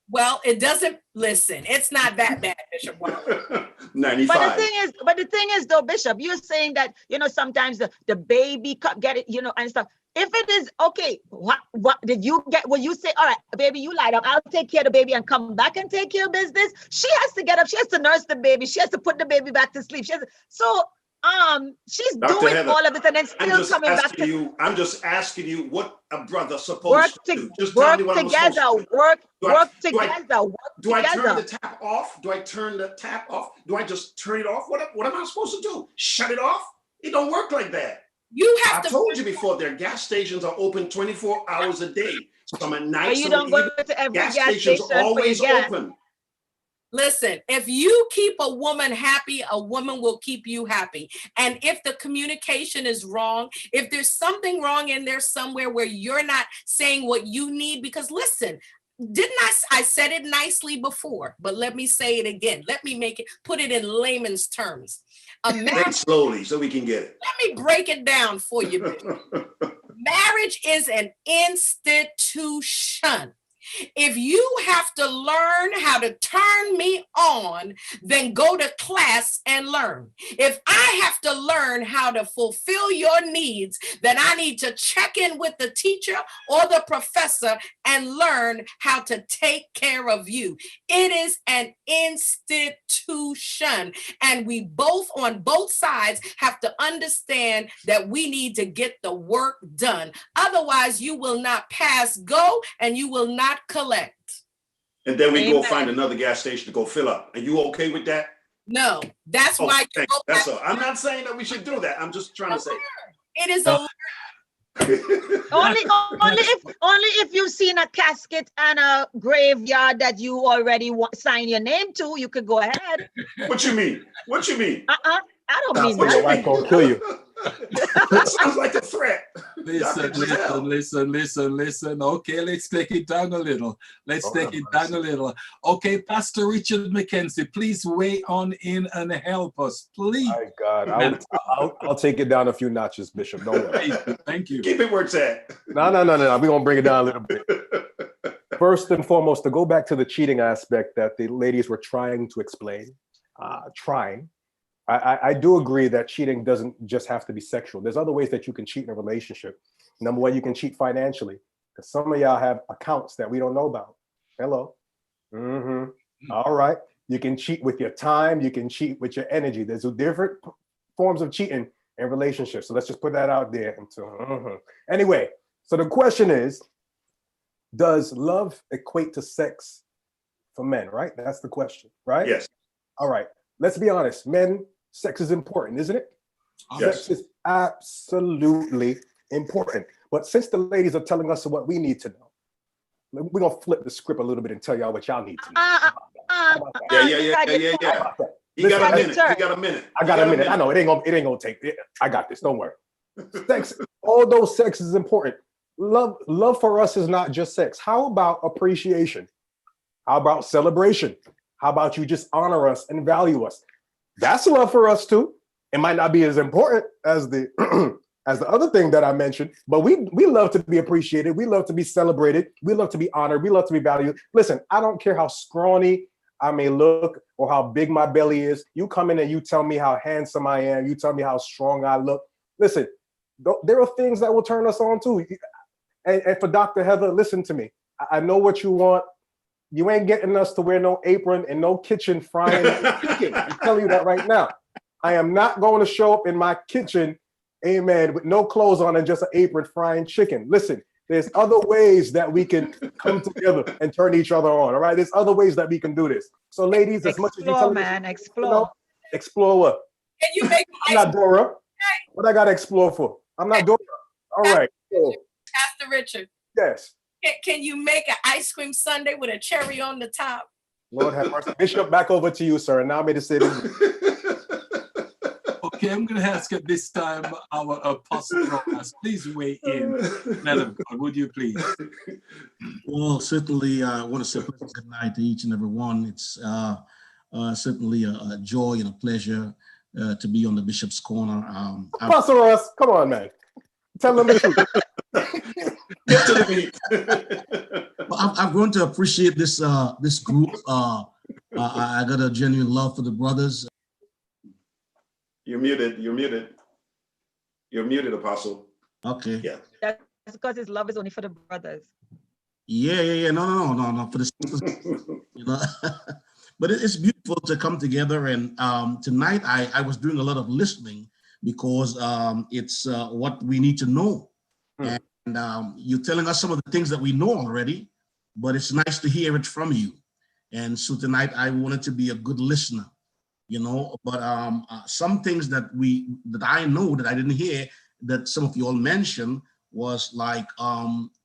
Speaker 10: Well, it doesn't, listen, it's not that bad, Bishop.
Speaker 7: 95.
Speaker 6: But the thing is though, Bishop, you're saying that, sometimes the baby get it, and stuff. If it is okay, what did you get? Will you say, all right, baby, you lie down, I'll take care of the baby and come back and take care of business? She has to get up, she has to nurse the baby, she has to put the baby back to sleep. She's
Speaker 7: Dr.
Speaker 6: doing
Speaker 7: Heather,
Speaker 6: all of it and then still coming back to
Speaker 7: I'm just asking you what a brother supposed to do. Just
Speaker 6: work
Speaker 7: tell me what I'm supposed to do.
Speaker 6: Work together.
Speaker 7: Do I turn the tap off? Do I just turn it off? What am I supposed to do? Shut it off? It don't work like that. I told you before, their gas stations are open 24 hours a day. Some at night,
Speaker 6: you don't go to every gas
Speaker 7: stations
Speaker 6: station
Speaker 7: always
Speaker 6: for your gas.
Speaker 7: open.
Speaker 10: Listen, if you keep a woman happy, a woman will keep you happy. And if the communication is wrong, if there's something wrong in there somewhere where you're not saying what you need, because listen, didn't I said it nicely before, but let me say it again. Let me put it in layman's terms.
Speaker 7: Say it slowly so we can get it.
Speaker 10: Let me break it down for you. Marriage is an institution. If you have to learn how to turn me on, then go to class and learn. If I have to learn how to fulfill your needs, then I need to check in with the teacher or the professor and learn how to take care of you. It is an institution, and we both on both sides have to understand that we need to get the work done. Otherwise, you will not pass go and you will not collect.
Speaker 7: And then we
Speaker 6: Amen.
Speaker 7: go find another gas station to go fill up. Are you okay with that?
Speaker 10: No, that's why you
Speaker 7: thanks.
Speaker 10: go
Speaker 7: That's
Speaker 10: back.
Speaker 7: all. I'm not saying that we should do that. I'm just trying to say.
Speaker 10: It is a
Speaker 6: only if you've seen a casket and a graveyard that you already sign your name to, you could go ahead.
Speaker 7: What you mean? What you mean?
Speaker 6: I don't mean
Speaker 9: Your
Speaker 6: that.
Speaker 9: wife gonna kill you.
Speaker 7: That sounds like a threat.
Speaker 3: Listen. Okay, let's take it down a little. Okay, Pastor Richard McKenzie, please weigh on in and help us, please.
Speaker 9: My God, I'll take it down a few notches, Bishop. Don't worry.
Speaker 3: Thank you.
Speaker 7: Keep it where it's at.
Speaker 9: No. We're gonna bring it down a little bit. First and foremost, to go back to the cheating aspect that the ladies were trying to explain, I do agree that cheating doesn't just have to be sexual. There's other ways that you can cheat in a relationship. Number one, you can cheat financially, because some of y'all have accounts that we don't know about. Hello. All right. You can cheat with your time. You can cheat with your energy. There's different forms of cheating in relationships. So let's just put that out there. Anyway, so the question is, does love equate to sex for men, right? That's the question, right?
Speaker 7: Yes.
Speaker 9: All right. Let's be honest. Men, sex is important, isn't it?
Speaker 7: Yes.
Speaker 9: Sex is absolutely important. But since the ladies are telling us what we need to know, we're going to flip the script a little bit and tell y'all what y'all need to know.
Speaker 7: Yeah. You got a minute.
Speaker 9: I got a minute. I know it ain't gonna take it. I got this. Don't worry. Sex, although sex is important, love for us is not just sex. How about appreciation? How about celebration? How about you just honor us and value us? That's love for us too. It might not be as important as the as the other thing that I mentioned, but we love to be appreciated. We love to be celebrated. We love to be honored. We love to be valued. Listen, I don't care how scrawny I may look or how big my belly is. You come in and you tell me how handsome I am. You tell me how strong I look. Listen, there are things that will turn us on too. And for Dr. Heather, listen to me. I know what you want. You ain't getting us to wear no apron and no kitchen frying chicken. I'm telling you that right now. I am not going to show up in my kitchen, amen, with no clothes on and just an apron frying chicken. Listen, there's other ways that we can come together and turn each other on, all right? There's other ways that we can do this. So ladies, as much as you tell me,
Speaker 6: explore.
Speaker 9: Explore what?
Speaker 10: Can you make
Speaker 9: I'm not Dora. What I got to explore for? I'm not Dora. All right. So,
Speaker 10: Pastor Richard,
Speaker 9: yes.
Speaker 10: can you make an ice cream sundae with a cherry on the top?
Speaker 9: Lord have mercy. Bishop, back over to you, sir. And now may the say
Speaker 3: Okay, I'm going to ask at this time our apostle, Rojas, please weigh in. Madam, would you please?
Speaker 11: Well, certainly I want to say good night to each and every one. It's certainly a joy and a pleasure to be on the Bishop's Corner.
Speaker 9: Apostle Ross, come on, man. Tell them the truth.
Speaker 7: Get to the meat.
Speaker 11: Well, I'm going to appreciate this this group. I got a genuine love for the brothers.
Speaker 7: You're muted, Apostle.
Speaker 11: Okay.
Speaker 7: Yeah.
Speaker 6: That's because his love is only for the brothers.
Speaker 11: Yeah. No. For the you know. But it's beautiful to come together. And tonight I was doing a lot of listening because it's what we need to know. And you're telling us some of the things that we know already, but it's nice to hear it from you. And so tonight I wanted to be a good listener, you know, but some things that I know that I didn't hear that some of you all mentioned was like,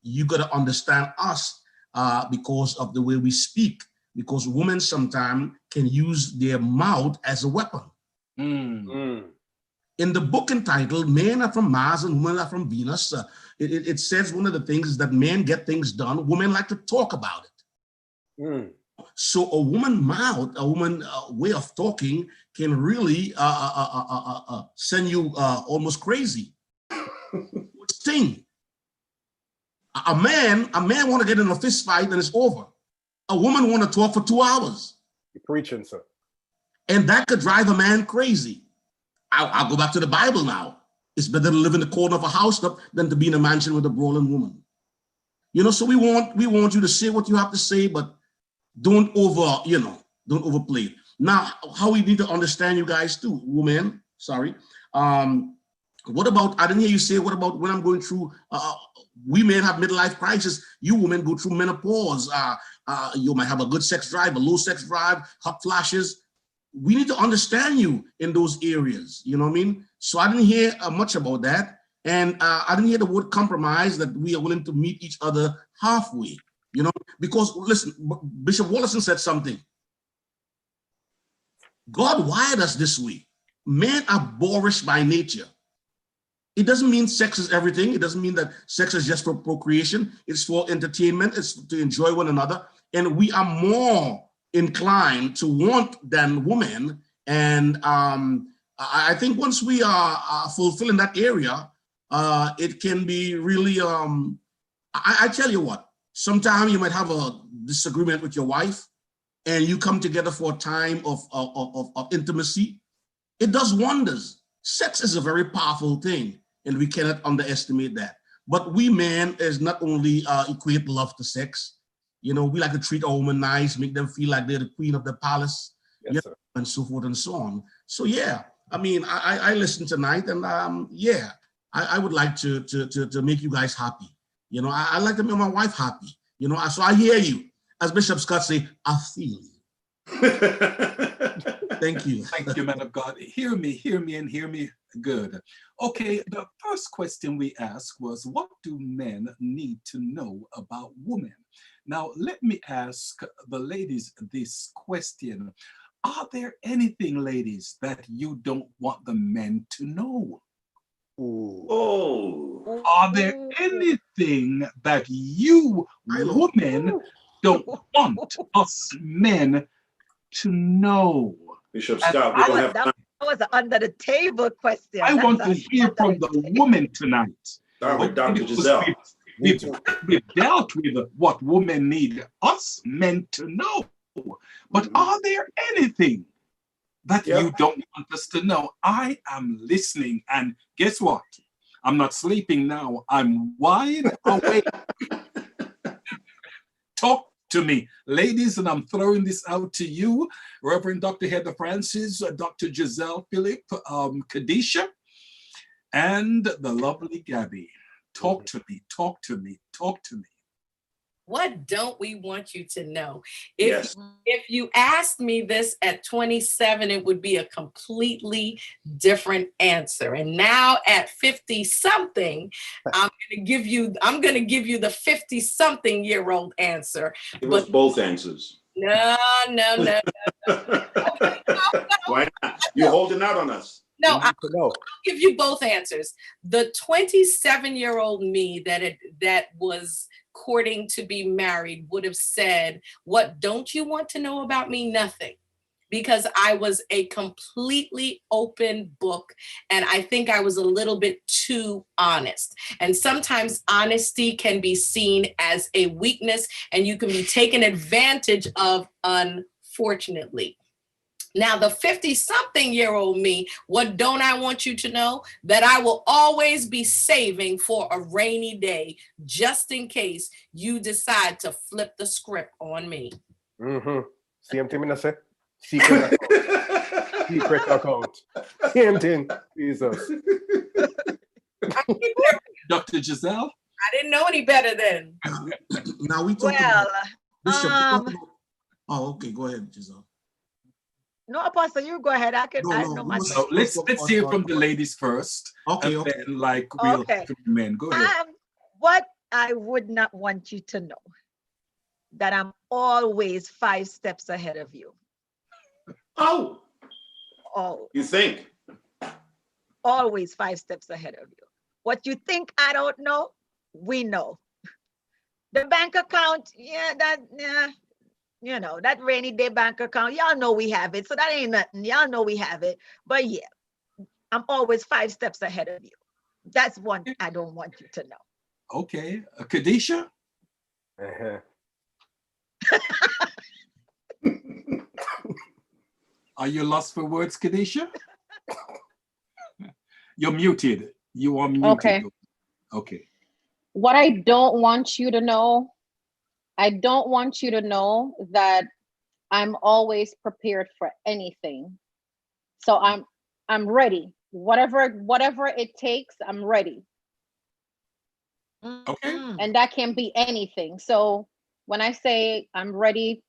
Speaker 11: you got to understand us because of the way we speak, because women sometimes can use their mouth as a weapon. In the book entitled Men Are From Mars and Women Are From Venus, it says one of the things is that men get things done, women like to talk about it. So a woman's mouth, a woman's way of talking can really send you almost crazy. Sting. A man want to get in a fist fight and it's over. A woman want to talk for 2 hours.
Speaker 9: You're preaching, sir.
Speaker 11: And that could drive a man crazy. I'll go back to the Bible now. It's better to live in the corner of a house than to be in a mansion with a brawling woman. You know, so we want you to say what you have to say, but don't overplay it. Now, how we need to understand you guys too, women, sorry. What about, I didn't hear you say, what about when I'm going through, we men have midlife crisis, you women go through menopause, you might have a good sex drive, a low sex drive, hot flashes. We need to understand you in those areas, you know what I mean? So I didn't hear much about that. And I didn't hear the word compromise, that we are willing to meet each other halfway, you know? Because listen, Bishop Wallison said something. God wired us this way. Men are boorish by nature. It doesn't mean sex is everything. It doesn't mean that sex is just for procreation. It's for entertainment. It's to enjoy one another. And we are more inclined to want than women. And I think once we are fulfilling that area, it can be really, I tell you what, sometimes you might have a disagreement with your wife and you come together for a time of intimacy. It does wonders. Sex is a very powerful thing, and we cannot underestimate that. But we men is not only equate love to sex. You know, we like to treat a woman nice, make them feel like they're the queen of the palace,
Speaker 9: Yes, sir.
Speaker 11: and so forth and so on. So yeah, I mean, I listened tonight, and yeah, I would like to make you guys happy. You know, I like to make my wife happy. You know, so I hear you. As Bishop Scott say, I feel you. Thank you.
Speaker 3: Thank you, man of God. Hear me, and hear me good. Okay, the first question we asked was, what do men need to know about women? Now, let me ask the ladies this question. Are there anything, ladies, that you don't want the men to know?
Speaker 7: Oh.
Speaker 3: Are there anything that you women don't want us men to know?
Speaker 7: Bishop Scott, we don't have time.
Speaker 6: That was an under the table question.
Speaker 3: I want to hear from the woman tonight.
Speaker 7: Start with Dr. Gizelle.
Speaker 3: We've dealt with what women need us men to know. But are there anything that you don't want us to know? I am listening, and guess what? I'm not sleeping now. I'm wide awake. Talk to me, ladies, and I'm throwing this out to you, Reverend Dr. Heather Francis, Dr. Gizelle Phillip, Kadesha, and the lovely Gabby. Talk to me, talk to me, talk to me.
Speaker 10: What don't we want you to know? If you asked me this at 27, it would be a completely different answer. And now at 50 something, I'm gonna give you the 50 something year old answer.
Speaker 7: Give us both answers.
Speaker 10: No.
Speaker 7: Why not? You're holding out on us.
Speaker 10: No, I'll give you both answers. The 27-year-old me that was courting to be married would have said, what don't you want to know about me? Nothing. Because I was a completely open book, and I think I was a little bit too honest. And sometimes honesty can be seen as a weakness, and you can be taken advantage of, unfortunately. Now, the 50-something-year-old me, what don't I want you to know? That I will always be saving for a rainy day, just in case you decide to flip the script on me.
Speaker 9: Same thing I say. Secret account. Same thing. Jesus.
Speaker 3: Dr. Gizelle?
Speaker 10: I didn't know any better then.
Speaker 11: Now we talk about Bishop. Oh, okay. Go ahead, Gizelle.
Speaker 6: No, Apostle, you go ahead. I know my.
Speaker 3: So let's hear from the ladies first.
Speaker 11: Okay.
Speaker 3: And then, we'll hear from the men. Go ahead.
Speaker 6: What I would not want you to know, that I'm always 5 steps ahead of you.
Speaker 7: Oh. You think?
Speaker 6: Always 5 steps ahead of you. What you think I don't know, we know. The bank account, you know, that rainy day bank account, y'all know we have it. So that ain't nothing. Y'all know we have it. But yeah, I'm always 5 steps ahead of you. That's one I don't want you to know.
Speaker 3: Okay. Kadesha?
Speaker 9: Uh-huh.
Speaker 3: Are you lost for words, Kadesha? You're muted. You are muted.
Speaker 12: Okay.
Speaker 3: Okay.
Speaker 12: What I don't want you to know, I don't want you to know that I'm always prepared for anything. So I'm ready. Whatever it takes, I'm ready.
Speaker 3: Okay.
Speaker 12: And that can be anything. So when I say I'm ready,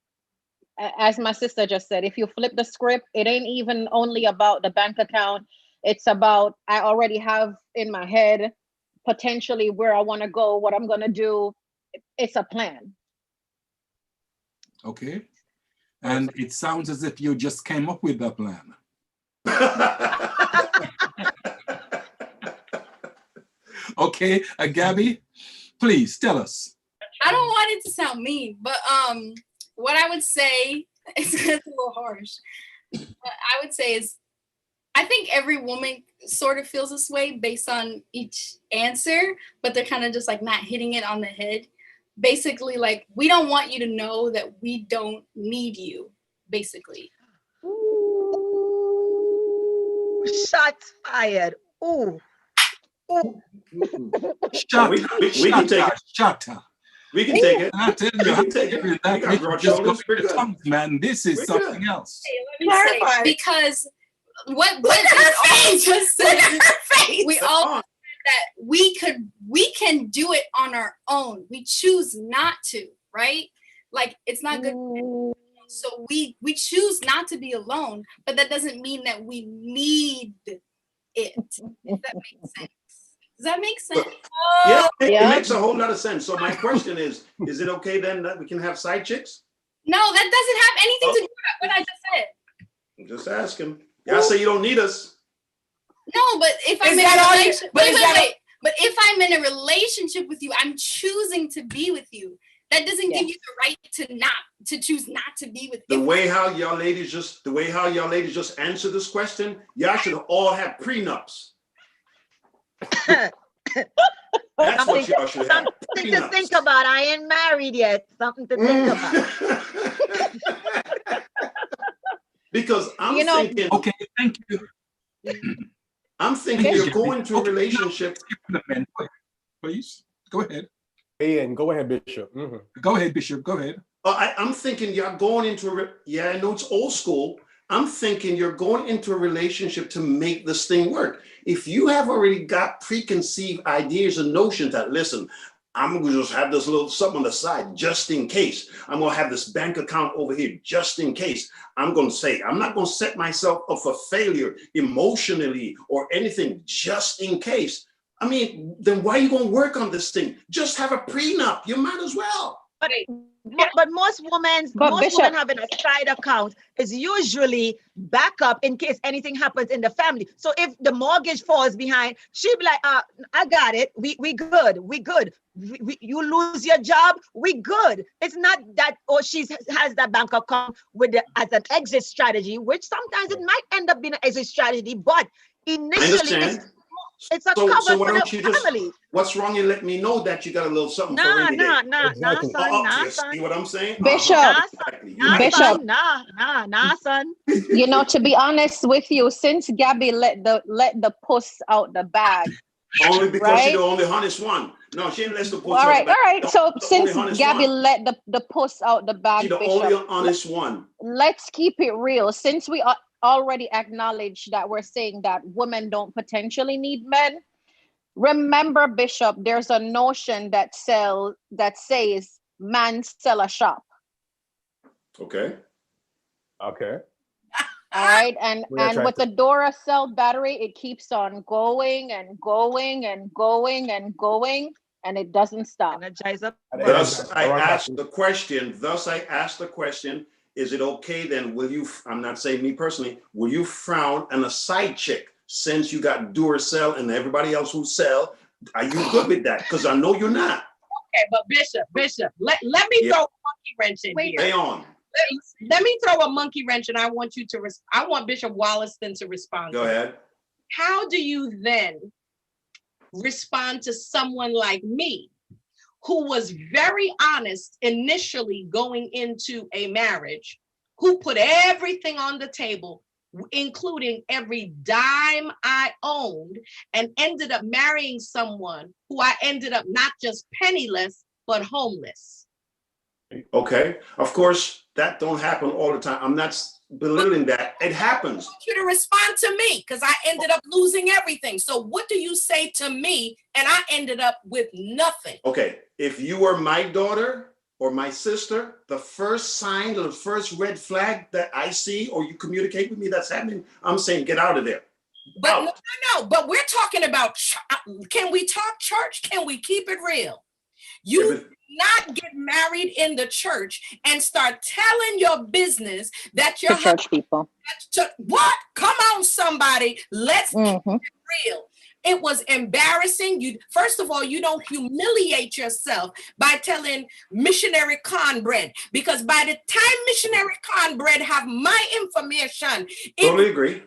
Speaker 12: as my sister just said, if you flip the script, it ain't even only about the bank account. It's about, I already have in my head potentially where I want to go, what I'm going to do. It's a plan.
Speaker 3: Okay. And it sounds as if you just came up with the plan. Okay, Gabby, please tell us.
Speaker 13: I don't want it to sound mean, but what I would say is a little harsh. What I would say is, I think every woman sort of feels this way based on each answer, but they're kind of just like not hitting it on the head. Basically, like, we don't want you to know that we don't need you, basically.
Speaker 6: Ooh, shots fired. Ooh. Ooh.
Speaker 3: Shut
Speaker 7: we can take it.
Speaker 3: Shut up.
Speaker 7: We can take it.
Speaker 3: I tell you,
Speaker 7: We can take it. We got broad shoulders. We're good.
Speaker 3: Tongues, man. This is something else.
Speaker 13: Hey, let me say, because what Gizelle just said, we all said that we can do it on our own. We choose not to, right? Like, it's not good. So we choose not to be alone, but that doesn't mean that we need it. If that makes sense. Does that make sense?
Speaker 7: Yeah, it makes a whole lot of sense. So my question is it okay then that we can have side chicks?
Speaker 13: No, that doesn't have anything to do with what I just said.
Speaker 7: I'm just asking. Y'all say you don't need us.
Speaker 13: No, but if I'm in a relationship, but if I'm in a relationship with you, I'm choosing to be with you. That doesn't give you the right to choose not to be with
Speaker 7: The
Speaker 13: you.
Speaker 7: way how y'all ladies just answer this question, y'all should all have prenups. That's what y'all should have.
Speaker 6: Something to think about. I ain't married yet. Something to think about.
Speaker 7: Because I'm thinking.
Speaker 3: Okay, thank you.
Speaker 7: I'm thinking you're going to a relationship.
Speaker 3: Please go ahead.
Speaker 9: And go ahead, Bishop.
Speaker 3: Go ahead, Bishop. Go ahead.
Speaker 7: I'm thinking you're going into I know it's old school. I'm thinking you're going into a relationship to make this thing work. If you have already got preconceived ideas and notions that, listen, I'm going to just have this little something on the side just in case. I'm going to have this bank account over here just in case. I'm going to say, I'm not going to set myself up for failure emotionally or anything just in case. I mean, then why are you going to work on this thing? Just have a prenup. You might as well.
Speaker 6: But most women having a side account is usually backup in case anything happens in the family. So if the mortgage falls behind, she'd be like, I got it. We good. We good. You lose your job, we good. It's not that, she has that bank account as an exit strategy, which sometimes it might end up being an exit strategy, but initially it's a cover
Speaker 7: so why
Speaker 6: for
Speaker 7: don't
Speaker 6: the
Speaker 7: you
Speaker 6: family.
Speaker 7: What's wrong? You let me know that you got a little something for rainy day.
Speaker 6: Nah, son.
Speaker 7: See what I'm saying?
Speaker 12: Bishop,
Speaker 6: son.
Speaker 12: You know, to be honest with you, since Gabby let the puss out the bag.
Speaker 7: Only because she's the only honest one. No, she didn't let the puss
Speaker 12: all
Speaker 7: out the bag.
Speaker 12: All right. So since Gabby
Speaker 7: one.
Speaker 12: let the puss out the bag,
Speaker 7: she's the
Speaker 12: Bishop,
Speaker 7: only honest one.
Speaker 12: Let's keep it real. Since we already acknowledge that we're saying that women don't potentially need men, remember, Bishop, there's a notion that says man sell a shop.
Speaker 7: Okay.
Speaker 12: All right, and with the Duracell battery, it keeps on going and going and going and going, and it doesn't stop.
Speaker 7: Thus, I asked the question. Is it okay then? Will you? I'm not saying me personally. Will you frown on a side chick since you got Duracell and everybody else who sell? Are you good with that? Because I know you're not.
Speaker 10: Okay, but Bishop, let me throw a monkey wrench in here.
Speaker 7: Stay on.
Speaker 10: Let me throw a monkey wrench, and I want you to. I want Bishop Wollaston to respond.
Speaker 7: Go ahead.
Speaker 10: How do you then respond to someone like me, who was very honest initially going into a marriage, who put everything on the table, including every dime I owned, and ended up marrying someone who I ended up not just penniless, but homeless?
Speaker 7: Okay, of course, that don't happen all the time. I'm not belittling that. It happens.
Speaker 10: I want you to respond to me because I ended up losing everything. So what do you say to me? And I ended up with nothing.
Speaker 7: Okay, if you were my daughter or my sister, the first sign or the first red flag that I see or you communicate with me that's happening, I'm saying get out of there.
Speaker 10: But no, but we're talking about, can we talk church? Can we keep it real? You not get married in the church and start telling your business that you're
Speaker 12: church people.
Speaker 10: What? Come on, somebody. Let's keep it real. It was embarrassing. You, first of all, you don't humiliate yourself by telling missionary cornbread, because by the time missionary cornbread have my information,
Speaker 7: totally agree.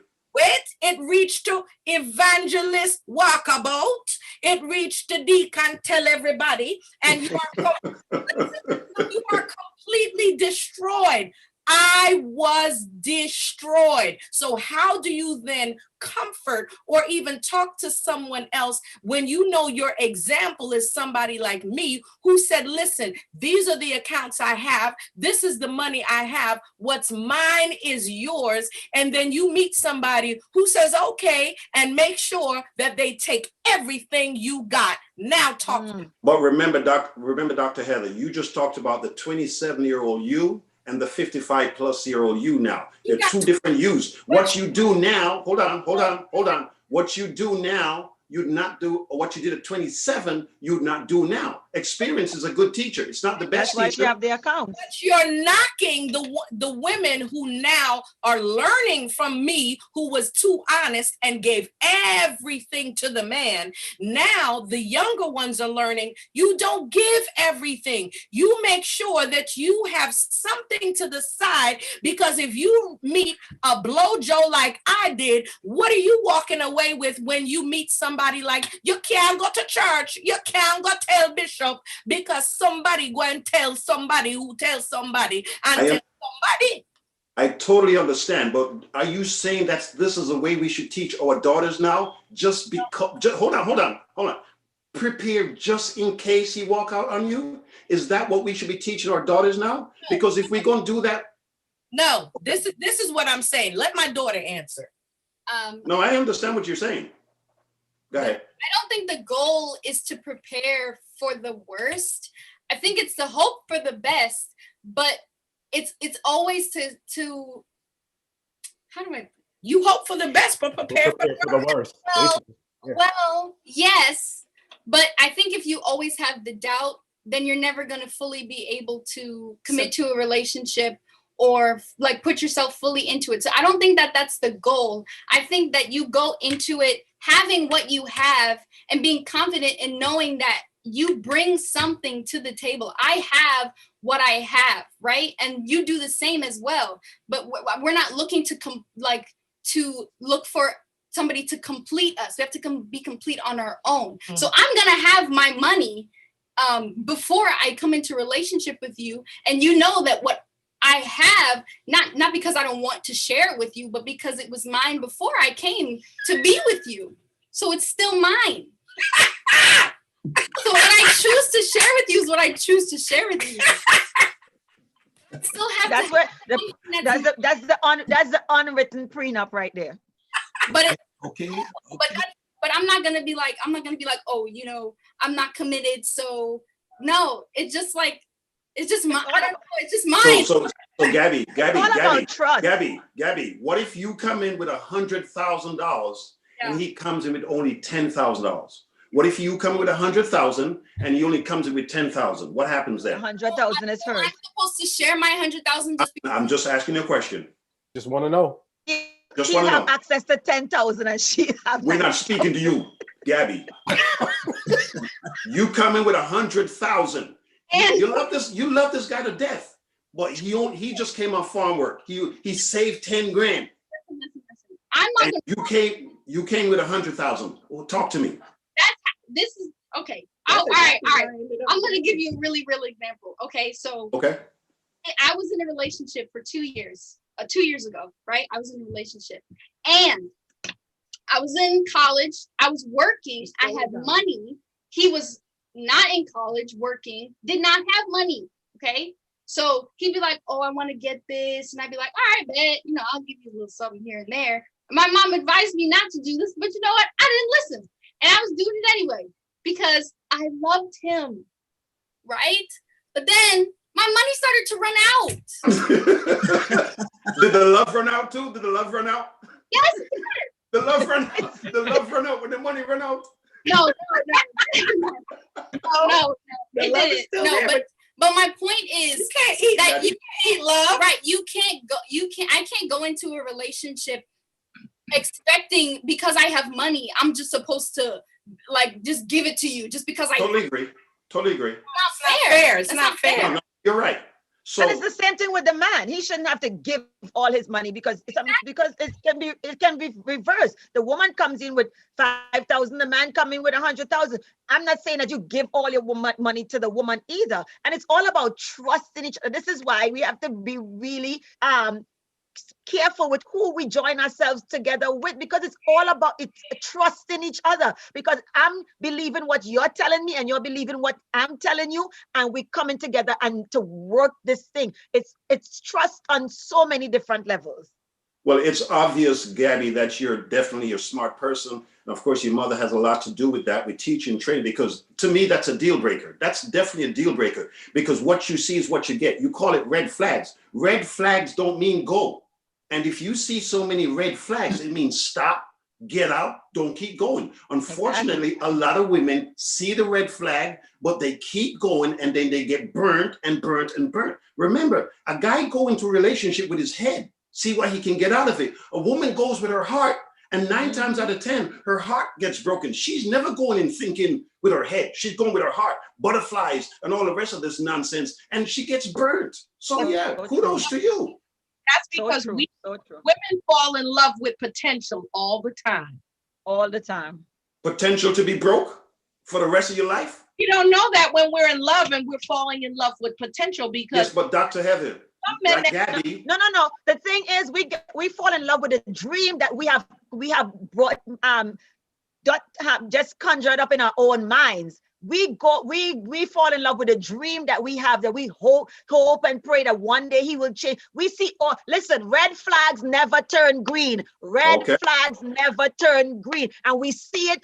Speaker 10: It reached to evangelist walkabout. It reached to deacon tell everybody, and you are completely destroyed. I was destroyed. So how do you then comfort or even talk to someone else when you know your example is somebody like me who said, listen, these are the accounts I have. This is the money I have. What's mine is yours. And then you meet somebody who says, okay, and make sure that they take everything you got. Now talk to me.
Speaker 7: But remember, Dr. Heather, you just talked about the 27-year-old you and the 55-plus-year-old you now. They're two different yous. What you do now, hold on. What you do now, you'd not do, or what you did at 27, you'd not do now. Experience is a good teacher. It's not the best teacher.
Speaker 6: That's why you have the account.
Speaker 10: But you're knocking the women who now are learning from me, who was too honest and gave everything to the man. Now the younger ones are learning, you don't give everything. You make sure that you have something to the side, because if you meet a blowjo like I did, what are you walking away with when you meet somebody like, you can't go to church, you can't go tell bishop, because somebody go and tell somebody who tells somebody and tell somebody.
Speaker 7: I totally understand, but are you saying that this is the way we should teach our daughters now? Just because, hold on. Prepare just in case he walk out on you? Is that what we should be teaching our daughters now? Because if we're going to do that.
Speaker 10: No, this is what I'm saying. Let my daughter answer.
Speaker 7: No, I understand what you're saying. Go ahead.
Speaker 13: I don't think the goal is to prepare for the worst. I think it's to hope for the best, but it's always to how do I?
Speaker 10: You hope for the best, but prepare for the worst.
Speaker 13: Well, yes, but I think if you always have the doubt, then you're never going to fully be able to commit to a relationship or like put yourself fully into it. So I don't think that that's the goal. I think that you go into it having what you have and being confident in knowing that you bring something to the table. I have what I have, right? And you do the same as well. But we're not looking to to look for somebody to complete us. We have to be complete on our own. Mm-hmm. So I'm gonna have my money before I come into a relationship with you, and you know that what I have, not because I don't want to share it with you, but because it was mine before I came to be with you. So it's still mine. So what I choose to share with you is what I choose to share with you. Still have
Speaker 6: that's the unwritten prenup right there.
Speaker 13: But but I'm not gonna be like, oh, you know, I'm not committed. So no, it's just like, it's just my, I don't know, it's just mine.
Speaker 7: So Gabby, what if you come in with $100,000 and he comes in with only $10,000? What if you come with 100,000 and he only comes in with 10,000? What happens then?
Speaker 6: 100,000 is hers.
Speaker 13: I'm supposed to share my 100,000 just because
Speaker 7: I'm just asking you a question.
Speaker 9: Just want to know.
Speaker 7: Just want to know.
Speaker 6: Have access to 10,000 and she have.
Speaker 7: We're not speaking to you, Gabby. You come in with 100,000. You love this guy to death, but he just came off farm work. He saved 10 grand.
Speaker 13: I'm not.
Speaker 7: And you came with 100,000. Well, talk to me.
Speaker 13: this is okay. All right. I'm gonna give you a really real example. Okay, so
Speaker 7: Okay.
Speaker 13: I was in a relationship for 2 years. 2 years ago, right? I was in a relationship, and I was in college. I was working. I had money. He was not in college, working, did not have money. Okay. So he'd be like, oh, I want to get this. And I'd be like, all right, bet, I'll give you a little something here and there. My mom advised me not to do this, but you know what? I didn't listen. And I was doing it anyway because I loved him. Right. But then my money started to run out.
Speaker 7: Did the love run out too? Did the love run out?
Speaker 13: Yes.
Speaker 7: The love run out. The love run out when the money run out.
Speaker 13: No. It didn't. No, but my point is you can't eat love. Right. I can't go into a relationship expecting because I have money, I'm just supposed to just give it to you just because I
Speaker 7: totally agree.
Speaker 13: It's not fair. It's not fair.
Speaker 7: No, you're right. So
Speaker 6: and it's the same thing with the man. He shouldn't have to give all his money because it can be reversed. The woman comes in with 5,000, the man come in with 100,000. I'm not saying that you give all your money to the woman either. And it's all about trusting each other. This is why we have to be really careful with who we join ourselves together with, because it's all about trusting each other, because I'm believing what you're telling me and you're believing what I'm telling you, and we're coming together and to work this thing. It's trust on so many different levels.
Speaker 7: Well, it's obvious, Gabby, that you're definitely a smart person. And of course, your mother has a lot to do with that, with teaching and training, because to me, that's a deal breaker. That's definitely a deal breaker, because what you see is what you get. You call it red flags. Red flags don't mean go. And if you see so many red flags, it means stop, get out, don't keep going. Unfortunately, a lot of women see the red flag, but they keep going, and then they get burnt and burnt and burnt. Remember, a guy go into a relationship with his head, see what he can get out of it. A woman goes with her heart, and 9 times out of 10, her heart gets broken. She's never going and thinking with her head. She's going with her heart, butterflies and all the rest of this nonsense, and she gets burnt. So yeah, kudos to you.
Speaker 10: That's because women fall in love with potential all the time.
Speaker 6: All the time.
Speaker 7: Potential to be broke for the rest of your life?
Speaker 10: You don't know that when we're in love and we're falling in love with potential, because
Speaker 7: yes, but Dr. Heather, like Gabby.
Speaker 6: No. The thing is, we fall in love with a dream that we have brought just conjured up in our own minds. We fall in love with a dream that we have, that we hope and pray that one day he will change. We see, listen, red flags never turn green. Red flags never turn green. And we see it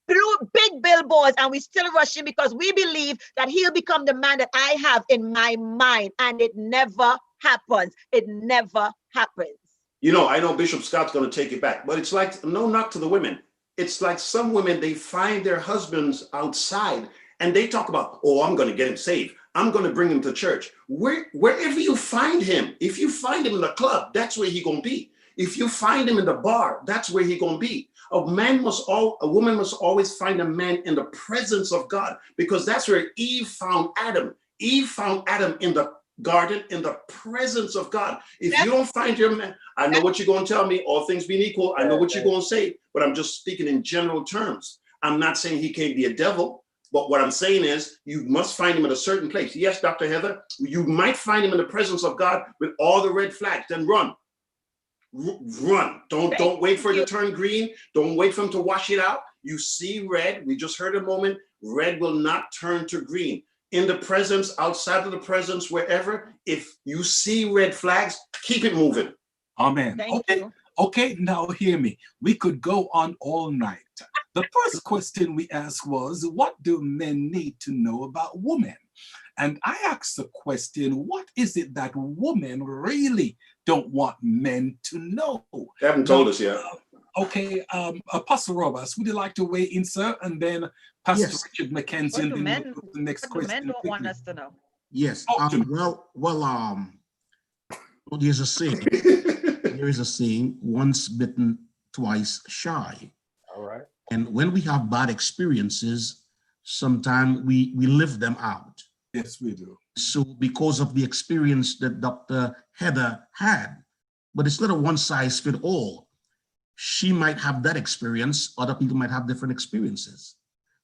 Speaker 6: through big billboards, and we still rushing because we believe that he'll become the man that I have in my mind. And it never happens. It never happens.
Speaker 7: I know Bishop Scott's going to take it back, but it's like, no knock to the women. It's like some women, they find their husbands outside and they talk about, oh, I'm going to get him saved. I'm going to bring him to church. Wherever you find him, if you find him in the club, that's where he's going to be. If you find him in the bar, that's where he's going to be. A woman must always find a man in the presence of God, because that's where Eve found Adam. Eve found Adam in the garden, in the presence of God. If you don't find your man, I know what you're going to tell me, all things being equal, I know what you're going to say, but I'm just speaking in general terms. I'm not saying he can't be a devil, but what I'm saying is you must find him in a certain place. Yes, Dr. Heather, you might find him in the presence of God with all the red flags, then run. Run. Don't wait for it to turn green. Don't wait for him to wash it out. You see red, we just heard a moment, red will not turn to green. In the presence, outside of the presence, wherever, if you see red flags, keep it moving.
Speaker 3: Amen. Okay, now hear me. We could go on all night. The first question we asked was, what do men need to know about women? And I asked the question, what is it that women really don't want men to know?
Speaker 7: They haven't told us yet.
Speaker 3: Okay, Apostle Roberts, would you like to weigh in, sir? And then Pastor Richard McKenzie, and then the next question.
Speaker 6: Men don't want us to know.
Speaker 11: Yes. There's a saying. There is a saying: once bitten, twice shy.
Speaker 9: All right.
Speaker 11: And when we have bad experiences, sometimes we live them out.
Speaker 3: Yes, we do.
Speaker 11: So because of the experience that Dr. Heather had, but it's not a one size fit all. She might have that experience, other people might have different experiences.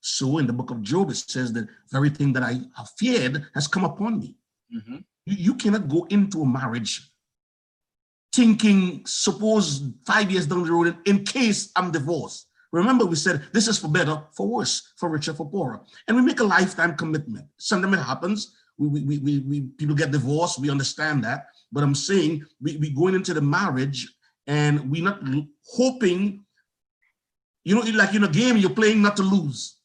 Speaker 11: So in the book of Job, it says that very thing that I have feared has come upon me.
Speaker 3: Mm-hmm.
Speaker 11: You cannot go into a marriage thinking, suppose 5 years down the road, in case I'm divorced. Remember, we said this is for better, for worse, for richer, for poorer. And we make a lifetime commitment. Sometimes it happens. We people get divorced. We understand that. But I'm saying we going into the marriage and we're not hoping, you know, like in a game, you're playing not to lose.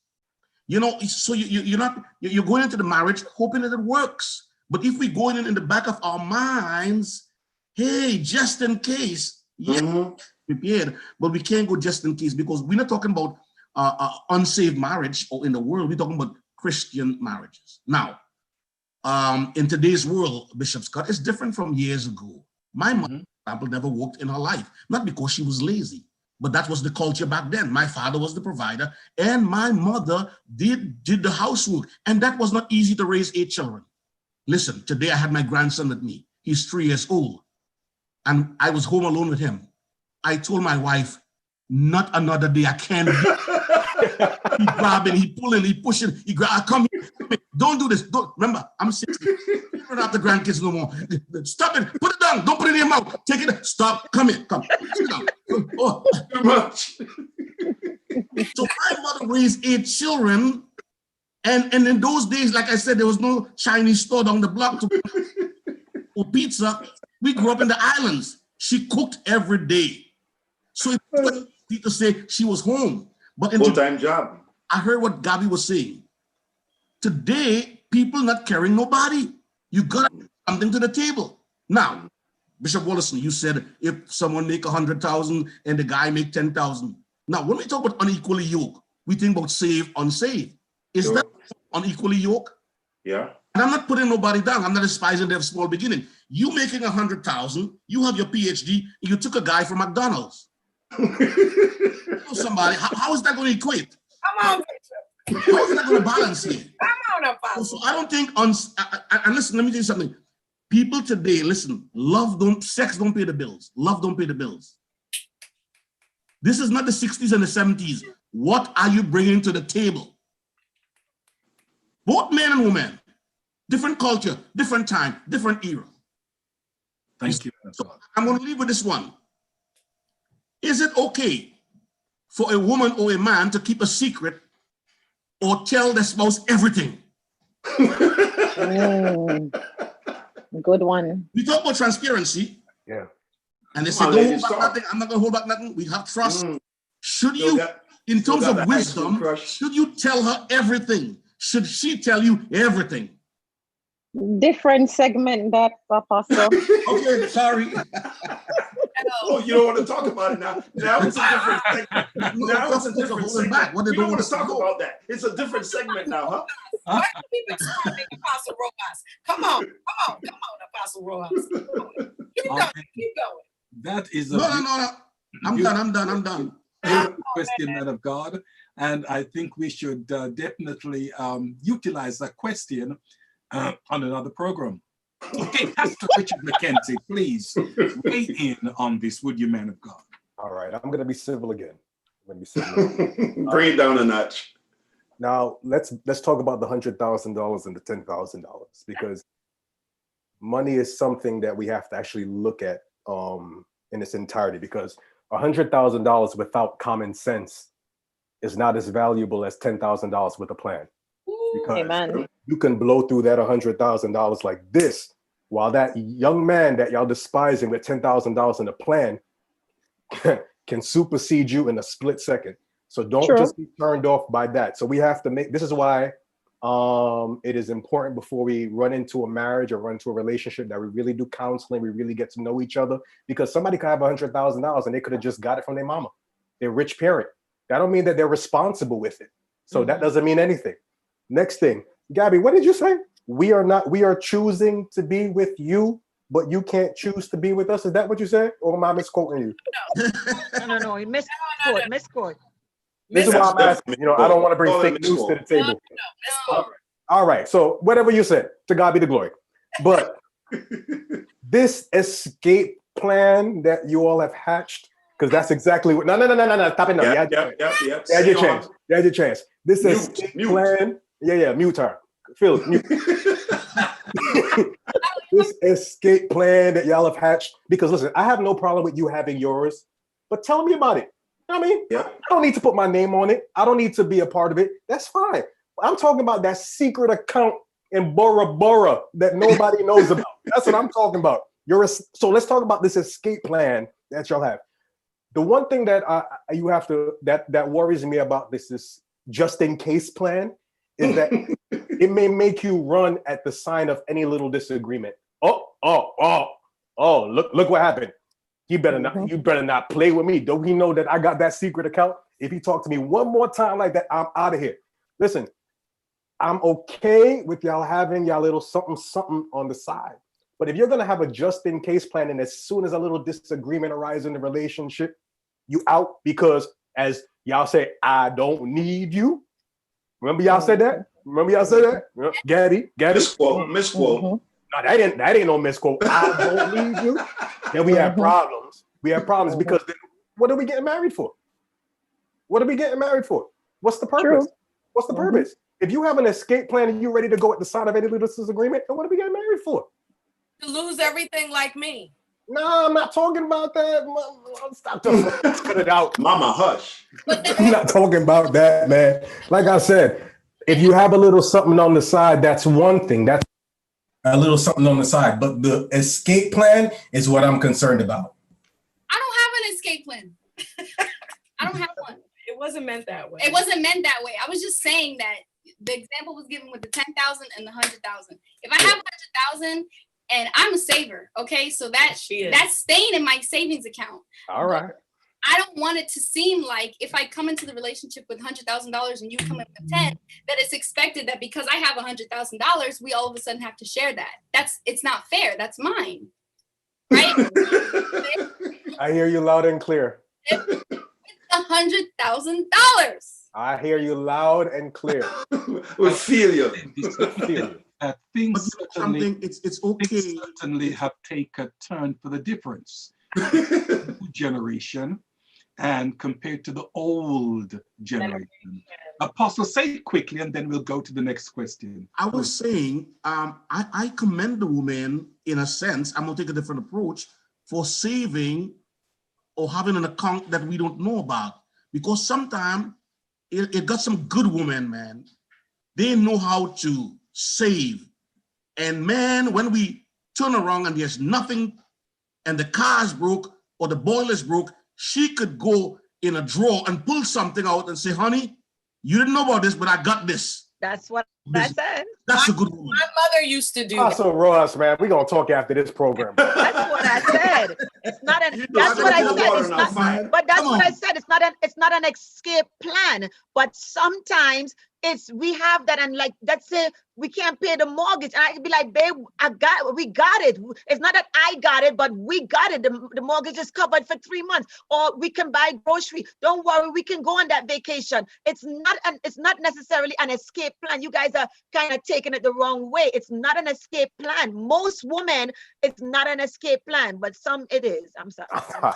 Speaker 11: You know, so you're going into the marriage hoping that it works. But if we go in the back of our minds, hey, just in case, yeah, prepared, but we can't go just in case because we're not talking about unsaved marriage or in the world. We're talking about Christian marriages. Now, in today's world, Bishop Scott, it's different from years ago. My mother, for example, never worked in her life, not because she was lazy, but that was the culture back then. My father was the provider, and my mother did the housework, and that was not easy to raise 8 children. Listen, today I had my grandson with me. He's 3 years old, and I was home alone with him. I told my wife, not another day, I can't. He grabbing, he pulling, he pushing, he grab. Come here, don't do this. Don't remember, I'm 60. You don't have the grandkids no more. Stop it, put it down, don't put it in your mouth. Take it, stop, come here, come. Sit down. Oh, too much. So my mother raised 8 children, and in those days, like I said, there was no Chinese store down the block for pizza. We grew up in the islands. She cooked every day. So it's easy to say she was home. But in
Speaker 7: full-time job.
Speaker 11: I heard what Gabby was saying. Today, people not carrying nobody. You got to bring something to the table. Now, Bishop Wallison, you said if someone make 100,000 and the guy make 10,000. Now, when we talk about unequally yoked, we think about saved, unsaved. Is that unequally yoked?
Speaker 7: Yeah.
Speaker 11: And I'm not putting nobody down. I'm not despising their small beginning. You making 100,000, you have your PhD, and you took a guy from McDonald's. Somebody, how is that going to equate?
Speaker 10: Come on, Bishop.
Speaker 11: How is that going to balance here?
Speaker 10: Come on, Apostle.
Speaker 11: So I don't think and listen, let me tell you something. People today, listen, sex don't pay the bills. Love don't pay the bills. This is not the 60s and the 70s. What are you bringing to the table? Both men and women, different culture, different time, different era.
Speaker 3: Thank you.
Speaker 11: So I'm going to leave with this one. Is it okay for a woman or a man to keep a secret or tell their spouse everything?
Speaker 12: Good one.
Speaker 11: We talk about transparency.
Speaker 9: Yeah.
Speaker 11: And they say, don't hold back nothing. I'm not going to hold back nothing. We have trust. Should you, in terms of wisdom, should you tell her everything? Should she tell you everything?
Speaker 12: Different segment, that, Apostle.
Speaker 11: Okay, sorry.
Speaker 7: Oh, you don't want to talk about it now. Now it's a different segment. Now it's a different segment. We don't want to talk about that. It's a different segment now, huh?
Speaker 10: Why do we responding, Apostle Rojas? Come on, Apostle Rojas. Keep going.
Speaker 3: That is a
Speaker 11: no. I'm done.
Speaker 3: Question, man of God. And I think we should definitely utilize that question on another program. Okay, Pastor Richard McKenzie, please weigh in on this, would you, man of God?
Speaker 9: All right, I'm going to be civil again.
Speaker 7: Bring it down a notch.
Speaker 9: Now, let's talk about the $100,000 and the $10,000, because money is something that we have to actually look at in its entirety, because $100,000 without common sense is not as valuable as $10,000 with a plan. Because
Speaker 12: Amen.
Speaker 9: You can blow through that $100,000 like this, while that young man that y'all despising with $10,000 in a plan can supersede you in a split second. So don't just be turned off by that. So we have to this is why it is important before we run into a marriage or run into a relationship that we really do counseling, we really get to know each other, because somebody could have $100,000 and they could have just got it from their mama, their rich parent. That don't mean that they're responsible with it. So that doesn't mean anything. Next thing, Gabby, what did you say? We are choosing to be with you, but you can't choose to be with us. Is that what you said? Or am I misquoting you?
Speaker 6: No. You misquote.
Speaker 9: This is why I'm asking. I don't want to bring fake news to the table. All right. So whatever you said, to God be the glory. But this escape plan that you all have hatched Because that's exactly what. No. Stop it now.
Speaker 7: Yep.
Speaker 9: You had your chance. You had your chance. This escape plan. Yeah. Mute her. Phil, mute. This escape plan that y'all have hatched. Because listen, I have no problem with you having yours, but tell me about it. You know what I mean?
Speaker 7: Yeah.
Speaker 9: I don't need to put my name on it. I don't need to be a part of it. That's fine. I'm talking about that secret account in Bora Bora that nobody knows about. That's what I'm talking about. So let's talk about this escape plan that y'all have. The one thing that you have to that worries me about this just in case plan is that it may make you run at the sign of any little disagreement. Look what happened. You better not play with me. Don't he know that I got that secret account? If he talk to me one more time like that, I'm out of here. Listen, I'm okay with y'all having y'all little something on the side. But if you're gonna have a just in case plan, and as soon as a little disagreement arises in the relationship, you out because, as y'all say, I don't need you. Remember y'all said that? Gaddy.
Speaker 7: Misquote.
Speaker 9: No, that ain't no misquote. I don't need you. Then we have problems. Because then, what are we getting married for? What's the purpose?
Speaker 12: True.
Speaker 9: What's the purpose? If you have an escape plan and you're ready to go at the side of any little disagreement, then what are we getting married for?
Speaker 10: To lose everything like me.
Speaker 9: No, I'm not talking about that. Stop talking. Cut it out.
Speaker 7: Mama, hush.
Speaker 9: I'm not talking about that, man. Like I said, if you have a little something on the side, that's one thing. That's a little something on the side. But the escape plan is what I'm concerned about.
Speaker 13: I don't have an escape plan. I don't have one.
Speaker 10: It wasn't meant that way.
Speaker 13: It wasn't meant that way. I was just saying that the example was given with the 10,000 and the 100,000. If I have 100,000 and I'm a saver, okay, so that's staying in my savings account.
Speaker 9: All right.
Speaker 13: I don't want it to seem like if I come into the relationship with $100,000 and you come in with 10, that it's expected that because I have $100,000, we all of a sudden have to share that. It's not fair. That's mine, right?
Speaker 9: I hear you loud and clear.
Speaker 13: $100,000.
Speaker 9: I hear you loud and clear.
Speaker 7: We feel you.
Speaker 3: Things
Speaker 7: it's okay.
Speaker 3: Things certainly have taken a turn for the difference. New generation and compared to the old generation. Apostle, say it quickly and then we'll go to the next question.
Speaker 11: I was saying, I commend the woman in a sense. I'm going to take a different approach for saving or having an account that we don't know about. Because sometimes it got some good women, man. They know how to save. And man, when we turn around and there's nothing and the car's broke or the boiler's broke, she could go in a drawer and pull something out and say, honey, you didn't know about this, but I got this.
Speaker 6: That's what I said.
Speaker 11: That's a good woman.
Speaker 10: My mother used to do that.
Speaker 9: Also, Ross, man, we're going to talk after this program.
Speaker 6: That's what I said. It's not an. That's what I said. It's not. But that's what I said. It's not an escape plan. But sometimes we have that, and like let's say we can't pay the mortgage, and I could be like, babe, we got it. It's not that I got it, but we got it. The mortgage is covered for 3 months, or we can buy grocery. Don't worry, we can go on that vacation. It's not necessarily an escape plan. You guys are kind of taking it the wrong way. It's not an escape plan. Most women, it's not an escape plan, but some it is. I'm sorry.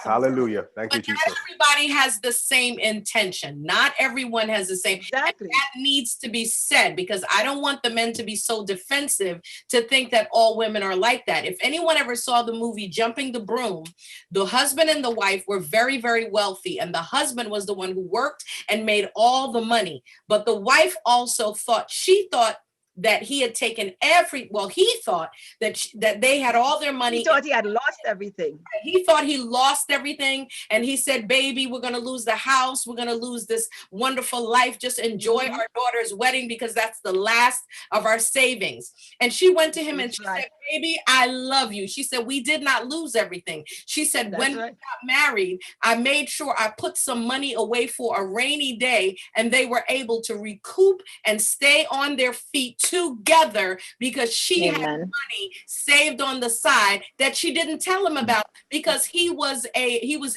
Speaker 9: Hallelujah. Thank you,
Speaker 10: But
Speaker 9: Jesus.
Speaker 10: not everybody has the same intention. Not everyone has the same.
Speaker 6: Exactly.
Speaker 10: And that needs to be said, because I don't want the men to be so defensive to think that all women are like that. If anyone ever saw the movie Jumping the Broom, the husband and the wife were very, very wealthy, and the husband was the one who worked and made all the money. But the wife also thought that he had taken he thought that they had all their money.
Speaker 6: He thought he had lost everything.
Speaker 10: He thought he lost everything. And he said, baby, we're going to lose the house. We're going to lose this wonderful life. Just enjoy our daughter's wedding because that's the last of our savings. And she went to him and she said, baby, I love you. She said, we did not lose everything. She said, when we got married, I made sure I put some money away for a rainy day, and they were able to recoup and stay on their feet together because she had money saved on the side that she didn't tell him about because he was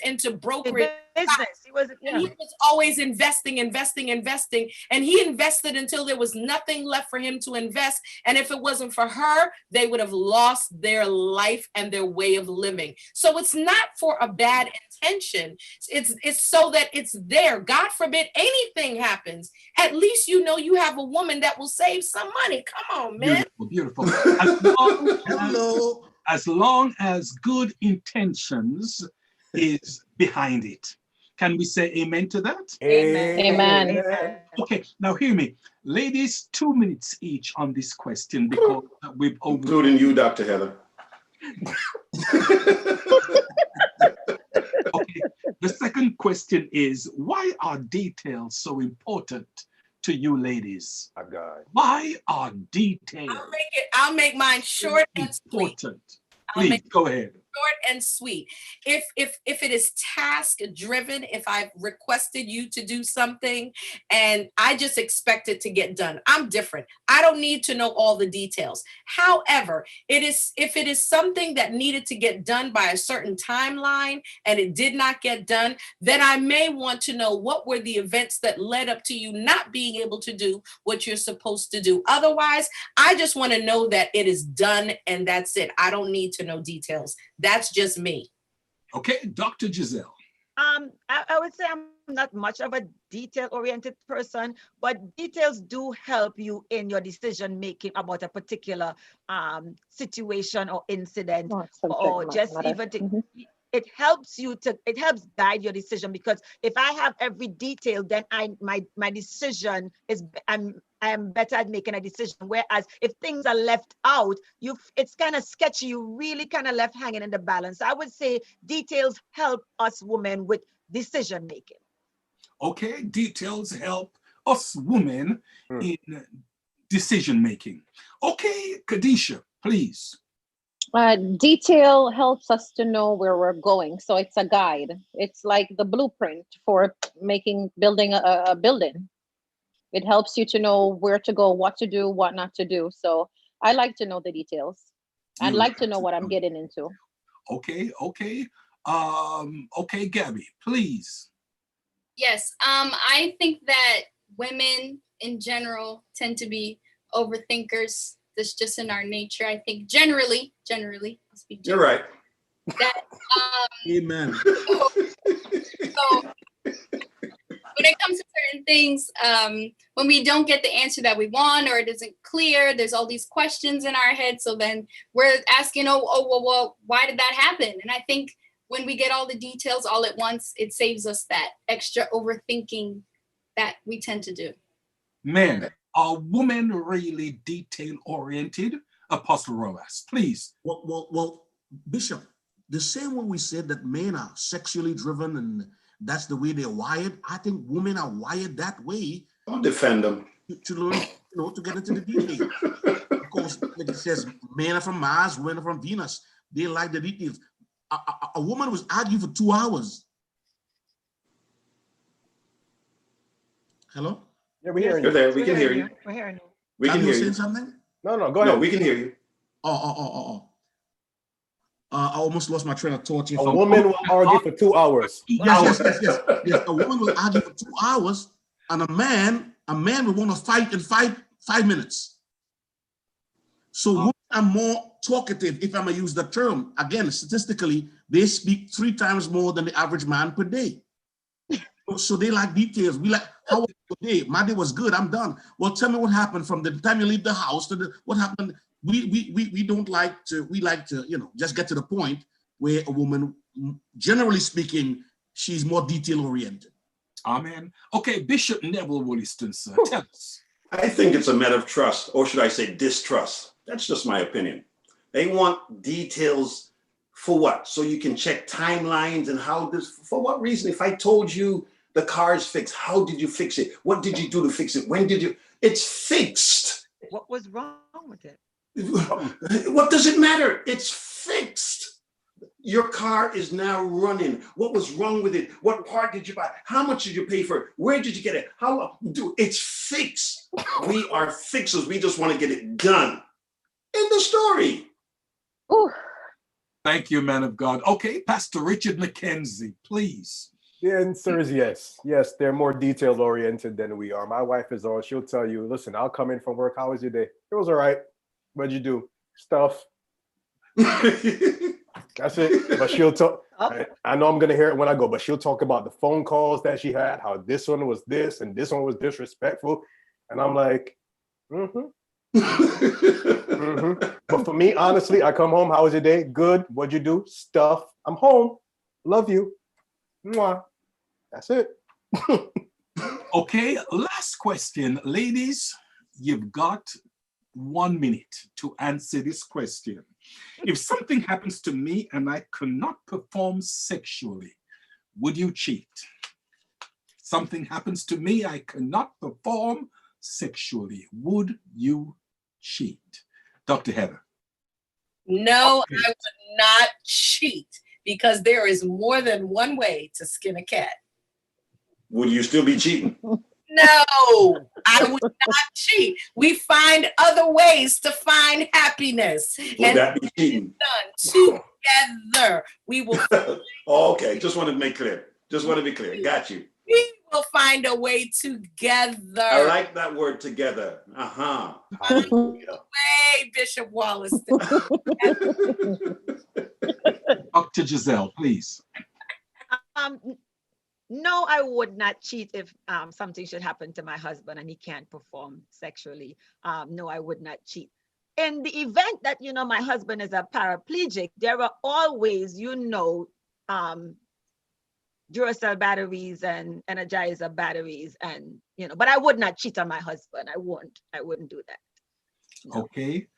Speaker 10: into brokerage
Speaker 6: business. He was,
Speaker 10: And he was always investing. And he invested until there was nothing left for him to invest. And if it wasn't for her, they would have lost their life and their way of living. So it's not for a bad intention. It's so that it's there. God forbid anything happens. At least you know you have a woman that will save some money. Come on, man.
Speaker 3: Beautiful.
Speaker 11: Hello.
Speaker 3: As long as good intentions is behind it. Can we say amen to that?
Speaker 12: Amen.
Speaker 3: Okay, now hear me. Ladies, 2 minutes each on this question because we've
Speaker 7: including you, Dr. Heather.
Speaker 3: Okay, the second question is, why are details so important to you ladies?
Speaker 9: My God.
Speaker 3: Why are details
Speaker 10: I'll make mine short and sweet.
Speaker 3: important? Please go ahead.
Speaker 10: Short and sweet. If it is task driven, if I've requested you to do something and I just expect it to get done, I'm different. I don't need to know all the details. However, if it is something that needed to get done by a certain timeline and it did not get done, then I may want to know what were the events that led up to you not being able to do what you're supposed to do. Otherwise, I just want to know that it is done and that's it. I don't need to know details. That's just me.
Speaker 3: Okay, Dr. Gizelle.
Speaker 6: I would say I'm not much of a detail-oriented person, but details do help you in your decision making about a particular situation or incident, or just even to, it helps guide your decision, because if I have every detail, then my decision is I am better at making a decision. Whereas if things are left out, it's kind of sketchy. You really kind of left hanging in the balance. I would say details help us women with decision making.
Speaker 3: Okay, details help us women in decision making. Okay, Kadesha, please.
Speaker 12: Detail helps us to know where we're going. So it's a guide. It's like the blueprint for building a building. It helps you to know where to go, what to do, what not to do. So I like to know the details. I'd like to know what I'm getting into.
Speaker 3: Okay. Okay, Gabby, please.
Speaker 13: Yes, I think that women in general tend to be overthinkers. That's just in our nature. I think generally, I'll speak
Speaker 7: You're right.
Speaker 13: That,
Speaker 11: Amen.
Speaker 13: So when it comes to certain things, when we don't get the answer that we want or it isn't clear, there's all these questions in our head. So then we're asking, well, why did that happen? And I think when we get all the details all at once, it saves us that extra overthinking that we tend to do.
Speaker 3: Men, are women really detail-oriented? Apostle Roas, please.
Speaker 11: Well, Bishop, the same way we said that men are sexually driven and that's the way they're wired, I think women are wired that way.
Speaker 7: Don't defend them.
Speaker 11: To learn, to get into the details. Of course, like it says, men are from Mars, women are from Venus. They like the details. A woman was arguing for 2 hours. Hello?
Speaker 9: Yeah, we're hearing
Speaker 7: You're
Speaker 9: you.
Speaker 7: there. We can hear you.
Speaker 6: We're hearing you.
Speaker 7: We can hear you.
Speaker 11: Saying something?
Speaker 9: No, go ahead.
Speaker 7: No, we can hear you.
Speaker 11: I almost lost my train of thought.
Speaker 9: A woman will argue for 2 hours.
Speaker 11: Yes. A woman will argue for 2 hours, and a man will want to fight in 5 minutes. So women are more talkative, if I may use the term. Again, statistically, they speak 3 times more than the average man per day. So they like details. We like, how was your day? My day was good. I'm done. Well, tell me what happened from the time you leave the house to what happened. We don't like to. We like to, just get to the point where a woman, generally speaking, she's more detail oriented.
Speaker 3: Amen. Okay, Bishop Neville Williston, sir, tell us.
Speaker 7: I think it's a matter of trust, or should I say distrust. That's just my opinion. They want details for what? So you can check timelines and how this, for what reason? If I told you the car is fixed, how did you fix it? What did you do to fix it? When did you? It's fixed.
Speaker 6: What was wrong with it?
Speaker 7: What does it matter? It's fixed. Your car is now running. What was wrong with it? What part did you buy? How much did you pay for it? Where did you get it? How long? It's fixed. We are fixers. We just want to get it done. End the story.
Speaker 12: Ooh.
Speaker 3: Thank you, man of God. Okay, Pastor Richard McKenzie, please.
Speaker 9: The answer is yes. Yes, they're more detail oriented than we are. My wife is on. She'll tell you, listen, I'll come in from work. How was your day? It was all right. What'd you do? Stuff. That's it. But she'll talk. I know I'm gonna hear it when I go, but she'll talk about the phone calls that she had, how this one was this and this one was disrespectful. And I'm like, But for me, honestly, I come home. How was your day? Good. What'd you do? Stuff. I'm home. Love you. Mwah. That's it.
Speaker 3: Okay, last question. Ladies, you've got 1 minute to answer this question. If something happens to me and I cannot perform sexually, would you cheat? Something happens to me, I cannot perform sexually. Would you cheat? Dr. Heather.
Speaker 10: No, I would not cheat because there is more than one way to skin a cat.
Speaker 7: Would you still be cheating?
Speaker 10: No, I would not cheat. We find other ways to find happiness.
Speaker 7: Would that be cheating?
Speaker 10: Done together. We will.
Speaker 7: Oh, okay, just want to make clear. Just want to be clear. Got you.
Speaker 10: We will find a way together.
Speaker 7: I like that word, together.
Speaker 10: Way, Bishop Wallace.
Speaker 3: Dr. Gizelle, please.
Speaker 6: No, I would not cheat if something should happen to my husband and he can't perform sexually. No, I would not cheat. In the event that, my husband is a paraplegic, there are always, Duracell batteries and Energizer batteries and, but I would not cheat on my husband. I wouldn't do that. No.
Speaker 3: Okay.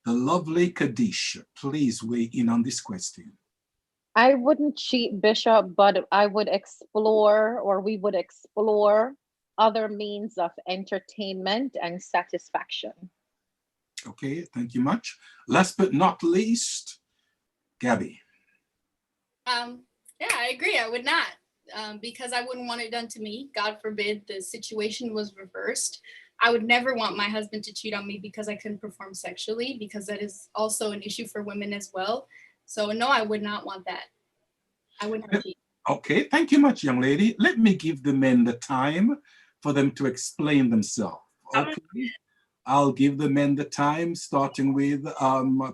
Speaker 3: The lovely Kadesha, please weigh in on this question.
Speaker 12: I wouldn't cheat, Bishop, but I would explore, or we would explore, other means of entertainment and satisfaction.
Speaker 3: Okay, thank you much. Last but not least, Gabby.
Speaker 13: Yeah, I agree. I would not, because I wouldn't want it done to me. God forbid the situation was reversed. I would never want my husband to cheat on me because I couldn't perform sexually, because that is also an issue for women as well. So no, I would not want that. I would not cheat.
Speaker 3: Okay, thank you much, young lady. Let me give the men the time for them to explain themselves. Okay, I'll give the men the time, starting with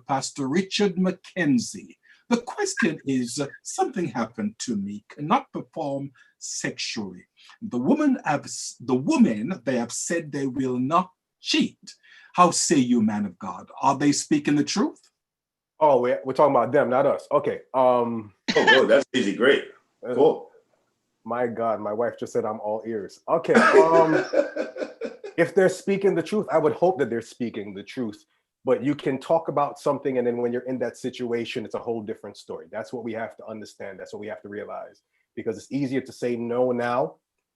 Speaker 3: Pastor Richard McKenzie. The question is, something happened to me, cannot perform sexually. The women, they have said they will not cheat. How say you, man of God? Are they speaking the truth?
Speaker 9: Oh, we're talking about them, not us. Okay.
Speaker 7: Oh, that's easy. Great. Cool.
Speaker 9: My God, my wife just said I'm all ears. Okay. If they're speaking the truth, I would hope that they're speaking the truth. But you can talk about something, and then when you're in that situation, it's a whole different story. That's what we have to understand. That's what we have to realize. Because it's easier to say no now,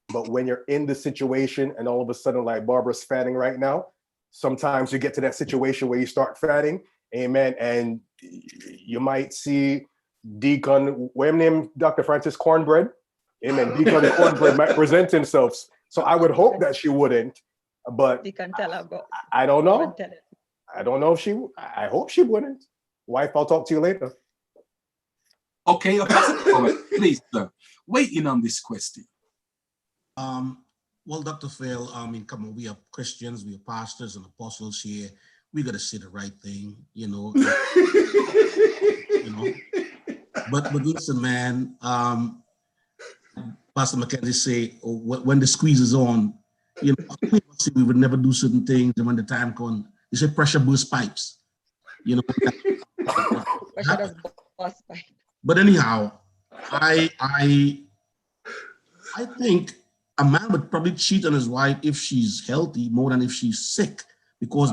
Speaker 9: but when you're in the situation and all of a sudden, like Barbara's fatting right now, sometimes you get to that situation where you start fatting, amen, and you might see Deacon, what's his name, Dr. Francis Cornbread, amen, Deacon Cornbread might present himself. So I would hope that she wouldn't, but
Speaker 6: Deacon tell her go.
Speaker 9: I don't know. I don't know if she, I hope she wouldn't. Wife, I'll talk to you later.
Speaker 3: Okay, please, sir, weigh in on this question.
Speaker 11: Well, Dr. Phil, I mean, come on, we are Christians, we are pastors and apostles here. We got to say the right thing, But listen, man, Pastor Mackenzie say, when the squeeze is on, we would never do certain things, and when the time comes, you say pressure burst pipes,
Speaker 6: Pressure does burst pipe.
Speaker 11: But anyhow, I think a man would probably cheat on his wife if she's healthy more than if she's sick, because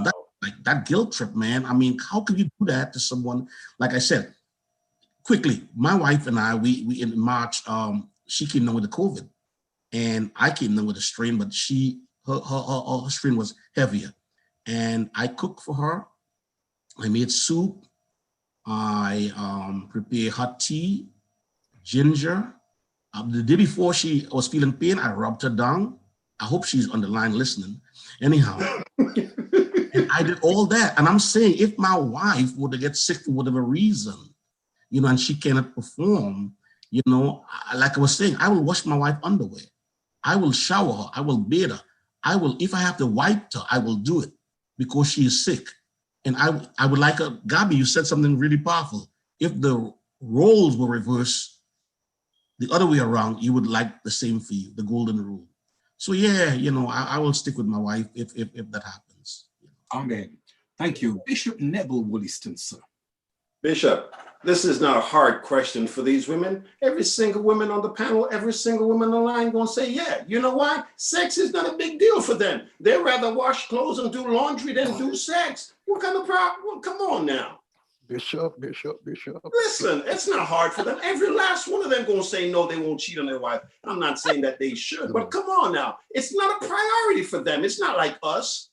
Speaker 11: that guilt trip, man. I mean, how can you do that to someone? Like I said, quickly, my wife and I, we in March, she came down with the COVID, and I came down with a strain, but her strain was heavier. And I cooked for her. I made soup. I prepared hot tea, ginger. The day before she was feeling pain, I rubbed her down. I hope she's on the line listening. Anyhow, and I did all that. And I'm saying, if my wife were to get sick for whatever reason, and she cannot perform, You know, like I was saying, I will wash my wife underwear. I will shower her. I will bathe her. I will, if I have to wipe her, I will do it because she is sick. And I would like a, Gabi, you said something really powerful. If the roles were reversed the other way around, you would like the same for you, the golden rule. So yeah, you know, I will stick with my wife if that happens.
Speaker 3: Amen. Thank you. Bishop Neville Wollaston, sir.
Speaker 7: Bishop, this is not a hard question for these women. Every single woman on the panel, every single woman on the line gonna say, yeah. You know why? Sex is not a big deal for them. They'd rather wash clothes and do laundry than do sex. What kind of problem? Well, come on now.
Speaker 9: Bishop.
Speaker 7: Listen, it's not hard for them. Every last one of them gonna say no, they won't cheat on their wife. I'm not saying that they should, but come on now. It's not a priority for them. It's not like us.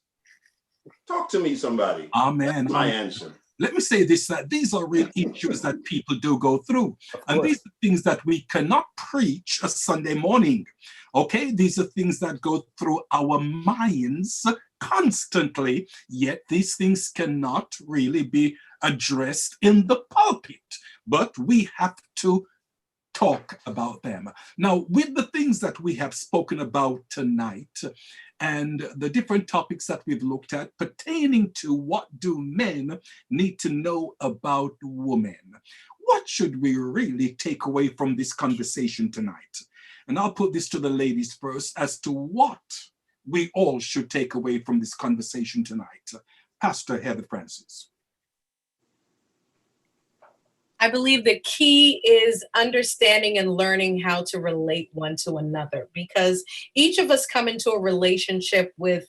Speaker 7: Talk to me, somebody.
Speaker 3: Amen.
Speaker 7: That's my answer.
Speaker 3: Let me say this, that these are real issues that people do go through. And these are things that we cannot preach a Sunday morning. Okay, these are things that go through our minds constantly, yet these things cannot really be addressed in the pulpit. But we have to talk about them. Now, with the things that we have spoken about tonight and the different topics that we've looked at pertaining to what do men need to know about women, what should we really take away from this conversation tonight? And I'll put this to the ladies first as to what we all should take away from this conversation tonight. Pastor Heather Francis.
Speaker 10: I believe the key is understanding and learning how to relate one to another, because each of us come into a relationship with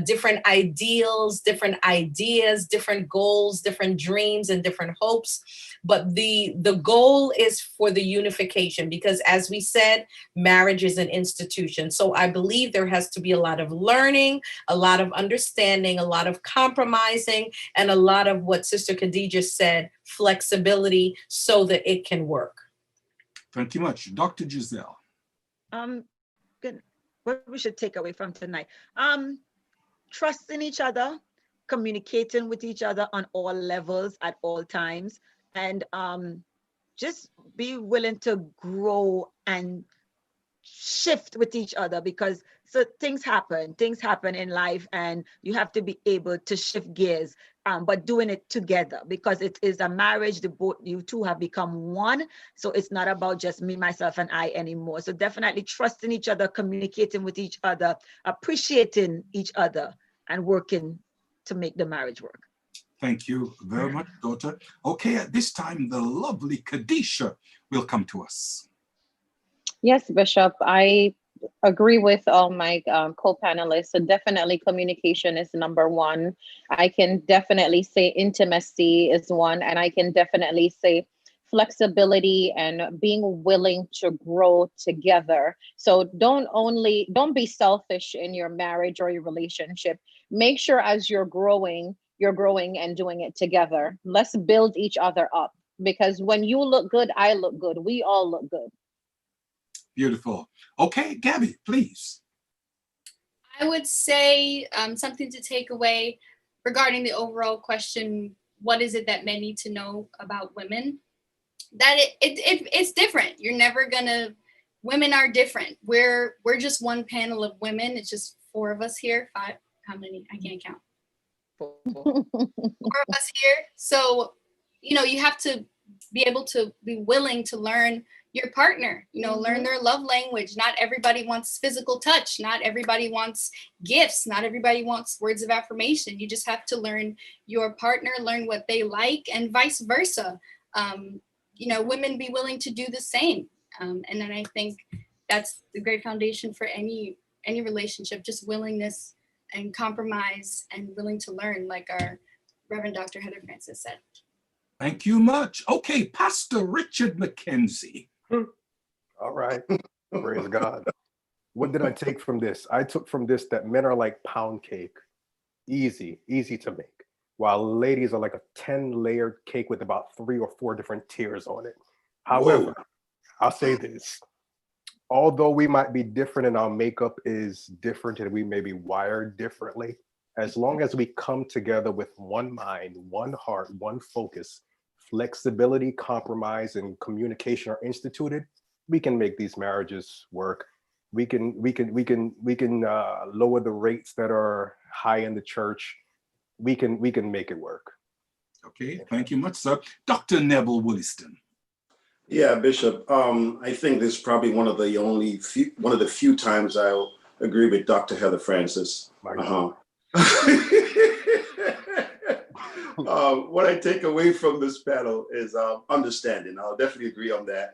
Speaker 10: different ideals, different ideas, different goals, different dreams, and different hopes. But the goal is for the unification, because as we said, marriage is an institution. So I believe there has to be a lot of learning, a lot of understanding, a lot of compromising, and a lot of what Sister Kadesha said, flexibility, so that it can work.
Speaker 3: Thank you much. Dr. Gizelle.
Speaker 6: Good. What we should take away from tonight. Trusting each other, communicating with each other on all levels at all times, and just be willing to grow and shift with each other, because so things happen in life, and you have to be able to shift gears, but doing it together, because it is a marriage. You two have become one, so it's not about just me, myself, and I anymore. So definitely trusting each other, communicating with each other, appreciating each other, and working to make the marriage work.
Speaker 3: Thank you very much, daughter. Okay, at this time, the lovely Kadesha will come to us.
Speaker 12: Yes, Bishop, I agree with all my co-panelists. So definitely communication is number one. I can definitely say intimacy is one, and I can definitely say flexibility and being willing to grow together. So don't be selfish in your marriage or your relationship. Make sure as you're growing and doing it together. Let's build each other up, because when you look good, I look good. We all look good.
Speaker 3: Beautiful. Okay, Gabby, please.
Speaker 13: I would say something to take away regarding the overall question, what is it that men need to know about women? That it's different. You're never gonna, women are different. We're just one panel of women. It's just 4 of us here. 5, how many? I can't count. 4 of us here. So, you know, you have to be able to be willing to learn your partner, you know, learn their love language. Not everybody wants physical touch. Not everybody wants gifts. Not everybody wants words of affirmation. You just have to learn your partner, learn what they like, and vice versa. You know, women be willing to do the same. And then I think that's the great foundation for any relationship, just willingness and compromise and willing to learn, like our Reverend Dr. Heather Francis said.
Speaker 3: Thank you much. Okay, Pastor Richard McKenzie.
Speaker 9: All right. Praise God. What did I take from this? I took from this that men are like pound cake. Easy to make. While ladies are like a 10-layered cake with about 3 or 4 different tiers on it. However, I'll say this. Although we might be different and our makeup is different and we may be wired differently, as long as we come together with one mind, one heart, one focus, flexibility, compromise, and communication are instituted, we can make these marriages work. We can lower the rates that are high in the church. We can make it work.
Speaker 3: Okay, thank you much, sir. Dr. Neville Williston.
Speaker 7: Yeah, Bishop. I think this is probably one of the few times I'll agree with Dr. Heather Francis. What I take away from this panel is understanding. I'll definitely agree on that.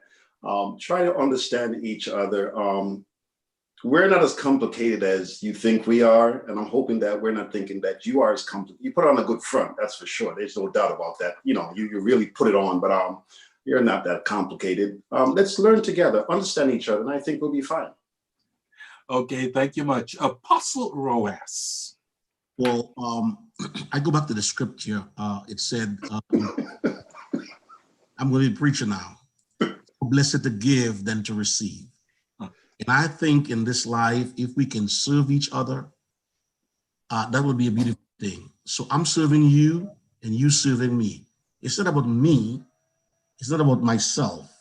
Speaker 7: Try to understand each other. We're not as complicated as you think we are, and I'm hoping that we're not thinking that you are as complicated. You put on a good front, that's for sure. There's no doubt about that. You know, you really put it on, but you're not that complicated. Let's learn together, understand each other, and I think we'll be fine.
Speaker 3: Okay, thank you much. Apostle Roas.
Speaker 11: Well, I go back to the scripture. It said, I'm going to be preaching now. Blessed to give than to receive. And I think in this life, if we can serve each other, that would be a beautiful thing. So I'm serving you and you serving me. It's not about me. It's not about myself.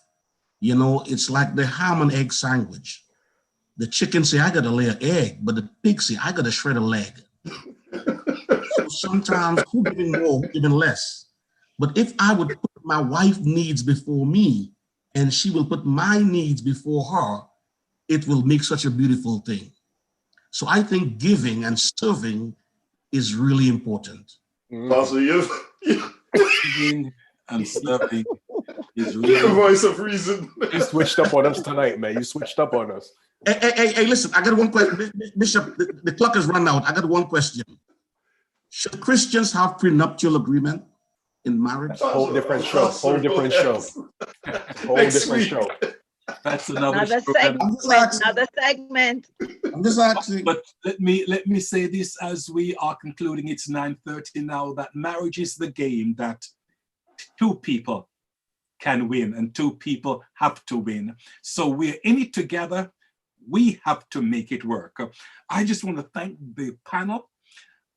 Speaker 11: You know, it's like the ham and egg sandwich. The chicken say, I got to lay an egg, but the pig say, I got to shred a leg. So sometimes who giving more, who giving less. But if I would put my wife's needs before me and she will put my needs before her, it will make such a beautiful thing. So I think giving and serving is really important.
Speaker 7: Apostle,
Speaker 3: giving and serving is really
Speaker 7: the voice of reason.
Speaker 9: You switched up on us tonight, man. You switched up on us.
Speaker 11: Hey, listen, I got one question. Bishop, the clock has run out. I got one question. Should Christians have prenuptial agreement in marriage?
Speaker 9: Whole different show. Whole different show. Whole different show.
Speaker 3: That's another
Speaker 6: segment. Another segment.
Speaker 11: I'm just asking.
Speaker 3: But let me say this as we are concluding. It's 9:30 now. That marriage is the game that two people can win and two people have to win. So we're in it together. We have to make it work. I just want to thank the panel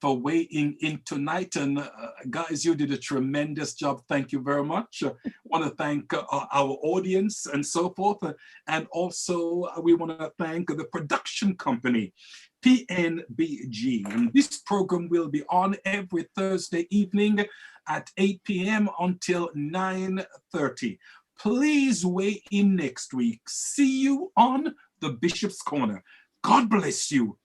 Speaker 3: for weighing in tonight. And guys, you did a tremendous job. Thank you very much. I want to thank our audience and so forth. And also we want to thank the production company, PNBG. And this program will be on every Thursday evening at 8 p.m. until 9:30. Please weigh in next week. See you on the Bishop's Corner. God bless you.